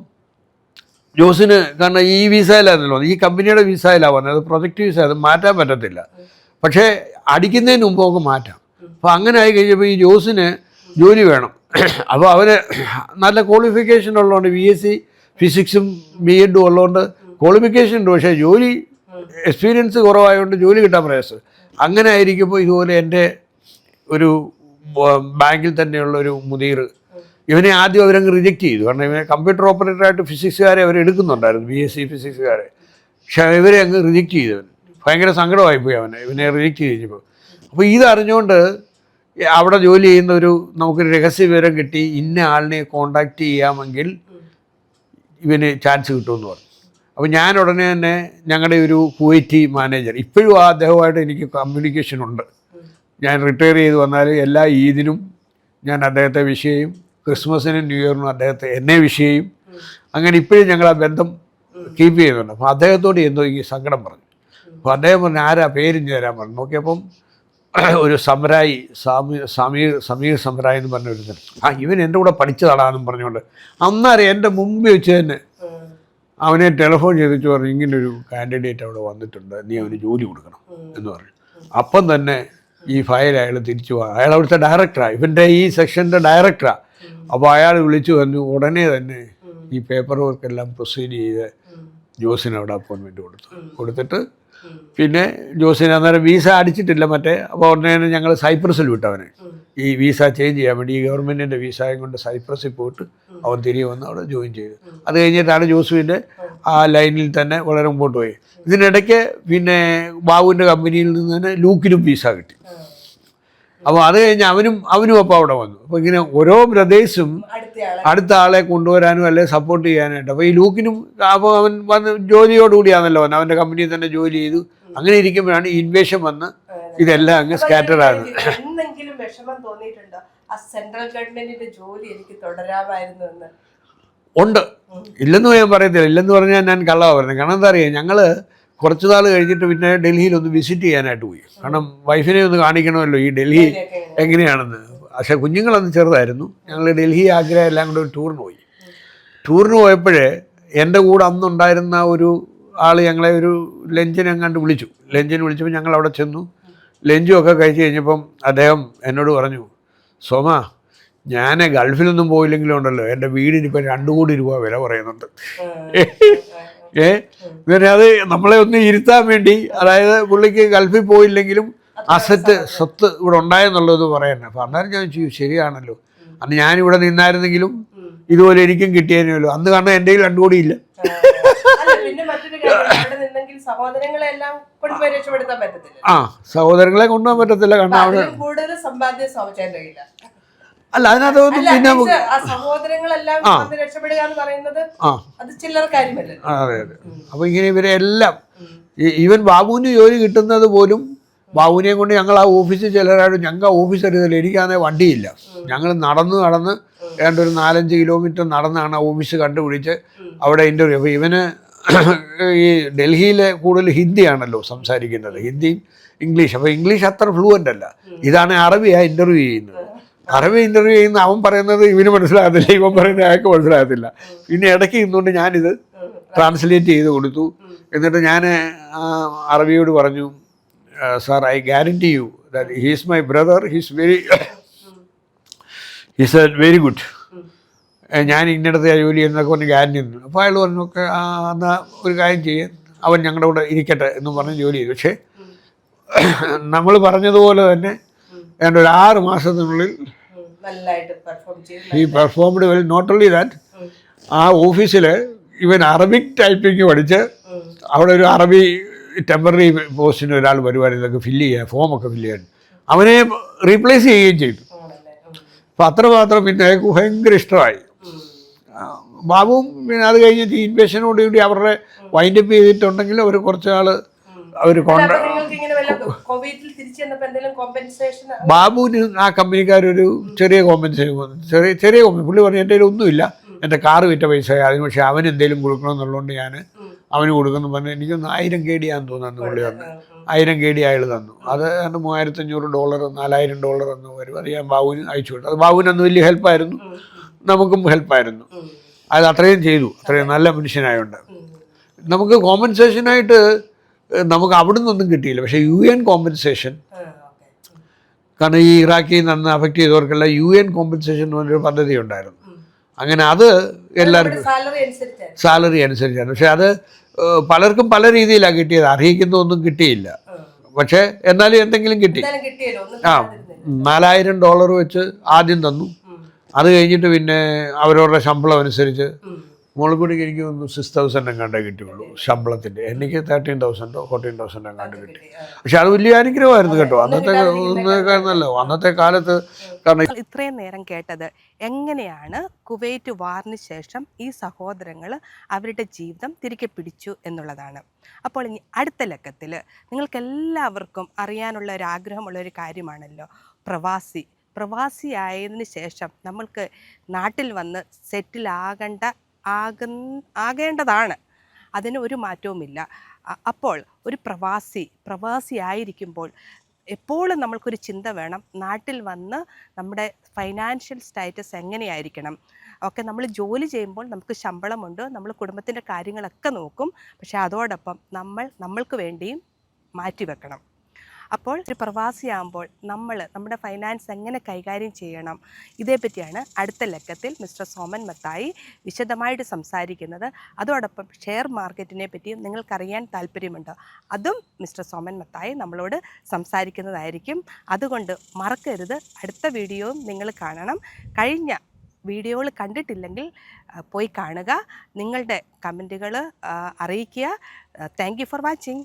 ജോസിന്, കാരണം ഈ വീസയിലാണല്ലോ, ഈ കമ്പനിയുടെ വീസയിലാണ് വന്നത്, അത് പ്രൊജക്റ്റ് വീസ, അത് മാറ്റാൻ പറ്റത്തില്ല. പക്ഷേ അടിക്കുന്നതിന് മുമ്പ് നമുക്ക് മാറ്റാം. അപ്പോൾ അങ്ങനെ ആയി കഴിഞ്ഞപ്പോൾ ഈ ജോസിന് ജോലി വേണം. അപ്പോൾ അവന് നല്ല ക്വാളിഫിക്കേഷൻ ഉള്ളതുകൊണ്ട് BSc ഫിസിക്സും B.Ed ഉള്ളതുകൊണ്ട് ക്വാളിഫിക്കേഷൻ ഉണ്ട്, പക്ഷേ ജോലി എക്സ്പീരിയൻസ് കുറവായതുകൊണ്ട് ജോലി കിട്ടാൻ പ്രയാസം. അങ്ങനെ ആയിരിക്കുമ്പോൾ ഇതുപോലെ എൻ്റെ ഒരു ബാങ്കിൽ തന്നെയുള്ള ഒരു മുദീർ ഇവനെ ആദ്യം അവരങ്ങ് റിജക്റ്റ് ചെയ്തു. കാരണം ഇവനെ കമ്പ്യൂട്ടർ ഓപ്പറേറ്ററായിട്ട് ഫിസിക്സുകാരെ അവർ എടുക്കുന്നുണ്ടായിരുന്നു, BSc ഫിസിക്സുകാരെ. പക്ഷേ ഇവരെ അങ്ങ് റിജക്റ്റ് ചെയ്തവൻ. ഭയങ്കര സങ്കടമായിപ്പോയി ഇവനെ റിജക്റ്റ് ചെയ്തപ്പോൾ. അപ്പോൾ ഇതറിഞ്ഞുകൊണ്ട് അവിടെ ജോലി ചെയ്യുന്ന നമുക്കൊരു രഹസ്യ വിവരം കിട്ടി, ഇന്ന ആളിനെ കോണ്ടാക്റ്റ് ചെയ്യാമെങ്കിൽ ഇവന് ചാൻസ് കിട്ടുമെന്ന് പറഞ്ഞു. അപ്പോൾ ഞാൻ ഉടനെ തന്നെ ഞങ്ങളുടെ ഒരു കുവൈറ്റി മാനേജർ, ഇപ്പോഴും അദ്ദേഹമായിട്ട് എനിക്ക് കമ്മ്യൂണിക്കേഷൻ ഉണ്ട്. ഞാൻ റിട്ടയർ ചെയ്ത് വന്നാൽ എല്ലാ ഈദിനും ഞാൻ അദ്ദേഹത്തെ വിഷ് ചെയ്യും, ക്രിസ്മസിനും ന്യൂ ഇയറിനും എന്നെ വിഷ് ചെയ്യും. അങ്ങനെ ഇപ്പോഴും ഞങ്ങൾ ആ ബന്ധം കീപ്പ് ചെയ്യുന്നുണ്ട്. അപ്പോൾ അദ്ദേഹത്തോട് എന്തോ ഈ സങ്കടം പറഞ്ഞു. അപ്പോൾ അദ്ദേഹം പറഞ്ഞു, ആരാ പേരും തരാൻ പറഞ്ഞു. നോക്കിയപ്പം ഒരു സമരായി, സമീർ സമരായി എന്ന് പറഞ്ഞ ഒരു ഇവൻ എൻ്റെ കൂടെ പഠിച്ചതാണെന്നും പറഞ്ഞുകൊണ്ട് അന്നേരം എൻ്റെ മുമ്പിൽ വെച്ച് തന്നെ അവനെ ടെലിഫോൺ ചെയ്തിട്ട് പറഞ്ഞു, ഇങ്ങനൊരു കാൻഡിഡേറ്റ് അവിടെ വന്നിട്ടുണ്ട്, നീ അവന് ജോലി കൊടുക്കണം എന്ന് പറഞ്ഞു. അപ്പം തന്നെ ഈ ഫയൽ അയാൾ തിരിച്ചു പോകാം. അയാൾ അവിടുത്തെ ഡയറക്ടറാണ്, ഇവൻ്റെ ഈ സെക്ഷൻ്റെ ഡയറക്ടറാണ്. അപ്പോൾ അയാൾ വിളിച്ചു പറഞ്ഞു, ഉടനെ തന്നെ ഈ പേപ്പർ വർക്കെല്ലാം പ്രൊസീഡ് ചെയ്ത് ജോസിന് അവിടെ അപ്പോയിൻമെൻറ്റ് കൊടുത്തിട്ട് പിന്നെ ജോസിന് അന്നേരം വീസ അടിച്ചിട്ടില്ല മറ്റേ. അപ്പോൾ ഉടനെ ഞങ്ങൾ സൈപ്രസിൽ വിട്ടവനെ ഈ വീസ ചേഞ്ച് ചെയ്യാൻ വേണ്ടി. ഈ ഗവൺമെൻറ്റിൻ്റെ വീസയും കൊണ്ട് സൈപ്രസിൽ പോയിട്ട് അവൻ തിരികെ വന്ന് അവിടെ ജോയിൻ ചെയ്തു. അത് കഴിഞ്ഞിട്ടാണ് ജോസുവിൻ്റെ ആ ലൈനിൽ തന്നെ വളരെ മുമ്പോട്ട് പോയി. ഇതിനിടയ്ക്ക് പിന്നെ ബാബുവിൻ്റെ കമ്പനിയിൽ നിന്ന് തന്നെ ലൂക്കിനും വീസ കിട്ടി. അപ്പോൾ അത് കഴിഞ്ഞ് അവനും അപ്പോൾ അവിടെ വന്നു. അപ്പോൾ ഇങ്ങനെ ഓരോ ബ്രദേഴ്സും അടുത്ത ആളെ കൊണ്ടുവരാനും അല്ലെങ്കിൽ സപ്പോർട്ട് ചെയ്യാനായിട്ട്. അപ്പോൾ ഈ ലൂക്കിനും അപ്പോൾ അവൻ വന്ന് ജോലിയോടുകൂടിയാണല്ലോ വന്നത്. അവൻ്റെ കമ്പനിയിൽ തന്നെ ജോലി ചെയ്തു. അങ്ങനെ ഇരിക്കുമ്പോഴാണ് ഈ ഇൻവേഷൻ വന്ന് ഇതെല്ലാം അങ്ങ് സ്കാറ്റർഡ് ആകുന്നത്. എന്തെങ്കിലും വിഷമം തോന്നിയിട്ടുണ്ടോ ആ സെൻട്രൽ ഗവൺമെന്റിന്റെ ജോലി എനിക്ക് തുടരാമായിരുന്നു എന്ന്? ഉണ്ട്, ഇല്ലെന്ന് ഞാൻ പറയത്തില്ല. ഇല്ലെന്ന് പറഞ്ഞാൽ ഞാൻ കള്ളവാ പറഞ്ഞത്. കാരണം എന്താ അറിയാം, ഞങ്ങൾ കുറച്ച് നാൾ കഴിഞ്ഞിട്ട് പിന്നെ ഡൽഹിയിലൊന്ന് വിസിറ്റ് ചെയ്യാനായിട്ട് പോയി. കാരണം വൈഫിനെ ഒന്ന് കാണിക്കണമല്ലോ ഈ ഡൽഹി എങ്ങനെയാണെന്ന്. പക്ഷേ കുഞ്ഞുങ്ങളന്ന് ചെറുതായിരുന്നു. ഞങ്ങൾ ഡൽഹി, ആഗ്ര എല്ലാം കൂടെ ഒരു ടൂറിന് പോയി. ടൂറിന് പോയപ്പോഴേ എൻ്റെ കൂടെ അന്നുണ്ടായിരുന്ന ഒരു ആൾ ഞങ്ങളെ ഒരു ലഞ്ചിന് എങ്ങാണ്ട് വിളിച്ചു. ലഞ്ചിന് വിളിച്ചപ്പോൾ ഞങ്ങൾ അവിടെ ചെന്നു. ലഞ്ചും ഒക്കെ കഴിച്ച് കഴിഞ്ഞപ്പം അദ്ദേഹം എന്നോട് പറഞ്ഞു, സോമ, ഞാൻ ഗൾഫിലൊന്നും പോയില്ലെങ്കിലും ഉണ്ടല്ലോ എൻ്റെ വീടിനിപ്പോൾ 2 കോടി രൂപ വില പറയുന്നുണ്ട്. പിന്നെ അത് നമ്മളെ ഒന്ന് ഇരുത്താൻ വേണ്ടി, അതായത് പുള്ളിക്ക് ഗൾഫിൽ പോയില്ലെങ്കിലും സ്വത്ത് ഇവിടെ ഉണ്ടായെന്നുള്ളത് പറയണേ. അപ്പം അന്നേരം ഞാൻ ചോദിച്ചു, ശരിയാണല്ലോ, അന്ന് ഞാനിവിടെ നിന്നായിരുന്നെങ്കിലും ഇതുപോലെ എനിക്കും കിട്ടിയേനല്ലോ. അന്ന് കാരണം എൻ്റെ കയ്യിൽ 2 കോടി ഇല്ല. സഹോദരങ്ങളെ കൊണ്ടുപോകാൻ പറ്റത്തില്ല. കാരണം അവിടെ അല്ല, അതിനകത്തൊന്നും പിന്നെ അതെ. അപ്പൊ ഇങ്ങനെ ഇവരെ എല്ലാം ഈവൻ ബാബുവിന് ജോലി കിട്ടുന്നത് പോലും ബാബുവിനെയും കൊണ്ട് ഞങ്ങൾ ആ ഓഫീസിൽ ചിലരായിട്ട്, ഞങ്ങൾക്ക് ആ ഓഫീസ് അറിയത്തില്ല. എനിക്കാണെങ്കിൽ വണ്ടിയില്ല. ഞങ്ങൾ നടന്ന് ഏതാണ്ട് ഒരു 4-5 കിലോമീറ്റർ നടന്നാണ് ആ ഓഫീസ് കണ്ടുപിടിച്ച് അവിടെ ഇൻ്റർവ്യൂ. അപ്പോൾ ഇവന് ഈ ഡൽഹിയിലെ കൂടുതൽ ഹിന്ദിയാണല്ലോ സംസാരിക്കുന്നത്, ഹിന്ദിയും ഇംഗ്ലീഷ്. അപ്പോൾ ഇംഗ്ലീഷ് അത്ര ഫ്ലുവൻ്റ് അല്ല. ഇതാണ് അറബിയാണ് ഇൻ്റർവ്യൂ ചെയ്യുന്നത്. അറബി ഇൻ്റർവ്യൂ ചെയ്യുന്ന അവൻ പറയുന്നത് ഇവന് മനസ്സിലാകത്തില്ല, ഇവൻ പറയുന്നത് അയാൾക്ക് മനസ്സിലാകത്തില്ല. പിന്നെ ഇടയ്ക്ക് ഇന്നുകൊണ്ട് ഞാനിത് ട്രാൻസ്ലേറ്റ് ചെയ്ത് കൊടുത്തു. എന്നിട്ട് ഞാൻ അറബിയോട് പറഞ്ഞു, sir, I guarantee you that he's my brother, he's very good. ഞാൻ ഇന്നിടത്തെ ജോലി എന്നൊക്കെ പറഞ്ഞ് ഗ്യാരണ്ടി തന്നു. അപ്പോൾ അയാൾ പറഞ്ഞു, ഒക്കെ എന്നാൽ ഒരു കാര്യം ചെയ്യാൻ, അവൻ ഞങ്ങളുടെ കൂടെ ഇരിക്കട്ടെ എന്ന് പറഞ്ഞ് ജോലി ചെയ്തു. പക്ഷേ നമ്മൾ പറഞ്ഞതുപോലെ തന്നെ ഏതാണ്ട് ഒരു 6 മാസത്തിനുള്ളിൽ ഈ performed well. Not only that, ആ ഓഫീസിൽ ഇവൻ അറബിക് ടൈപ്പിംഗ് പഠിച്ച് അവിടെ ഒരു അറബി ടെമ്പററി പോസ്റ്റിന് ഒരാൾ വരുവാൻ ഇതൊക്കെ ഫില്ല് ചെയ്യാൻ, ഫോമൊക്കെ ഫില്ല് ചെയ്യാൻ അവനെ റീപ്ലേസ് ചെയ്യുകയും ചെയ്തു. അപ്പം അത്രമാത്രം പിന്നെ അയാൾക്ക് ഭയങ്കര ഇഷ്ടമായി. ബാബുവും പിന്നെ അത് കഴിഞ്ഞിട്ട് ഈ ഇൻവേഷനോടുകൂടി അവരുടെ വൈൻഡപ്പ് ചെയ്തിട്ടുണ്ടെങ്കിൽ അവർ കുറച്ച് നാൾ അവർ ബാബുവിന് ആ കമ്പനിക്കാരൊരു ചെറിയ കോമ്പൻസേഷൻ, ചെറിയ പുള്ളി പറഞ്ഞു, എൻ്റെ കയ്യിൽ ഒന്നുമില്ല, എൻ്റെ കാറ് വിറ്റ പൈസ അതിന്, പക്ഷേ അവന് എന്തെങ്കിലും കൊടുക്കണമെന്നുള്ളതുകൊണ്ട് ഞാൻ അവന് കൊടുക്കുന്നു പറഞ്ഞു. എനിക്കൊന്ന് 1000 KD ആണെന്ന് തോന്നുന്നു പുള്ളി തന്നു. 1000 KD അയാൾ തന്നു. അത് $3500 $4000 എന്ന് വരും. അത് ഞാൻ ബാബുവിന് അയച്ചു വിട്ടു. അത് ബാബുവിന് അന്ന് വലിയ ഹെൽപ്പായിരുന്നു, നമുക്കും ഹെൽപ്പായിരുന്നു. അത് അത്രയും ചെയ്തു. അത്രയും നല്ല മനുഷ്യനായതുകൊണ്ട് നമുക്ക് കോമ്പൻസേഷനായിട്ട് നമുക്ക് അവിടെ നിന്നൊന്നും കിട്ടിയില്ല. പക്ഷേ UN കോമ്പൻസേഷൻ, കാരണം ഈ ഇറാഖിൽ നിന്ന് അഫക്റ്റ് ചെയ്തവർക്കെല്ലാം UN കോമ്പൻസേഷൻ എന്ന് പറഞ്ഞൊരു പദ്ധതി ഉണ്ടായിരുന്നു. അങ്ങനെ അത് എല്ലാവർക്കും സാലറി അനുസരിച്ചാണ്. പക്ഷെ അത് പലർക്കും പല രീതിയിലാണ് കിട്ടിയത്. അർഹിക്കുന്നതൊന്നും കിട്ടിയില്ല. പക്ഷേ എന്നാലും എന്തെങ്കിലും കിട്ടി. $4000 വെച്ച് ആദ്യം തന്നു. അത് കഴിഞ്ഞിട്ട് പിന്നെ അവരവരുടെ ശമ്പളം അനുസരിച്ച് മോളിക്കൂടിക്ക് എനിക്ക് തോന്നുന്നു 6000 എങ്ങാണ്ടേ കിട്ടിയുള്ളൂ ശമ്പളത്തിൻ്റെ. എനിക്ക് 13,000 14,000 എങ്ങാണ്ട് കിട്ടി. പക്ഷെ അത് വലിയ അനുഗ്രഹമായിരുന്നു കേട്ടോ അന്നത്തെ കാലത്ത്. കാരണം ഇത്രയും നേരം കേട്ടത് എങ്ങനെയാണ് കുവൈറ്റ് വാറിന് ശേഷം ഈ സഹോദരങ്ങൾ അവരുടെ ജീവിതം തിരികെ പിടിച്ചു എന്നുള്ളതാണ്. അപ്പോൾ ഇനി അടുത്ത ലക്കത്തിൽ നിങ്ങൾക്കെല്ലാവർക്കും അറിയാനുള്ള ഒരാഗ്രഹമുള്ളൊരു കാര്യമാണല്ലോ പ്രവാസിയായതിനു ശേഷം നമ്മൾക്ക് നാട്ടിൽ വന്ന് ആകേണ്ടതാണ്. അതിന് ഒരു മാറ്റവുമില്ല. അപ്പോൾ ഒരു പ്രവാസിയായിരിക്കുമ്പോൾ എപ്പോഴും നമ്മൾക്കൊരു ചിന്ത വേണം, നാട്ടിൽ വന്ന് നമ്മുടെ ഫൈനാൻഷ്യൽ സ്റ്റാറ്റസ് എങ്ങനെയായിരിക്കണം. ഒക്കെ നമ്മൾ ജോലി ചെയ്യുമ്പോൾ നമുക്ക് ശമ്പളമുണ്ട്, നമ്മൾ കുടുംബത്തിൻ്റെ കാര്യങ്ങളൊക്കെ നോക്കും. പക്ഷേ അതോടൊപ്പം നമ്മൾക്ക് വേണ്ടിയും മാറ്റി വെക്കണം. അപ്പോൾ ഒരു പ്രവാസിയാകുമ്പോൾ നമ്മുടെ ഫൈനാൻസ് എങ്ങനെ കൈകാര്യം ചെയ്യണം, ഇതേപ്പറ്റിയാണ് അടുത്ത ലക്കത്തിൽ മിസ്റ്റർ സോമൻ മത്തായി വിശദമായിട്ട് സംസാരിക്കുന്നത്. അതോടൊപ്പം ഷെയർ മാർക്കറ്റിനെ പറ്റിയും നിങ്ങൾക്കറിയാൻ താല്പര്യമുണ്ടോ, അതും മിസ്റ്റർ സോമൻ മത്തായി നമ്മളോട് സംസാരിക്കുന്നതായിരിക്കും. അതുകൊണ്ട് മറക്കരുത്, അടുത്ത വീഡിയോയും നിങ്ങൾ കാണണം. കഴിഞ്ഞ വീഡിയോകൾ കണ്ടിട്ടില്ലെങ്കിൽ പോയി കാണുക. നിങ്ങളുടെ കമൻറ്റുകൾ അറിയിക്കുക. Thank you for watching.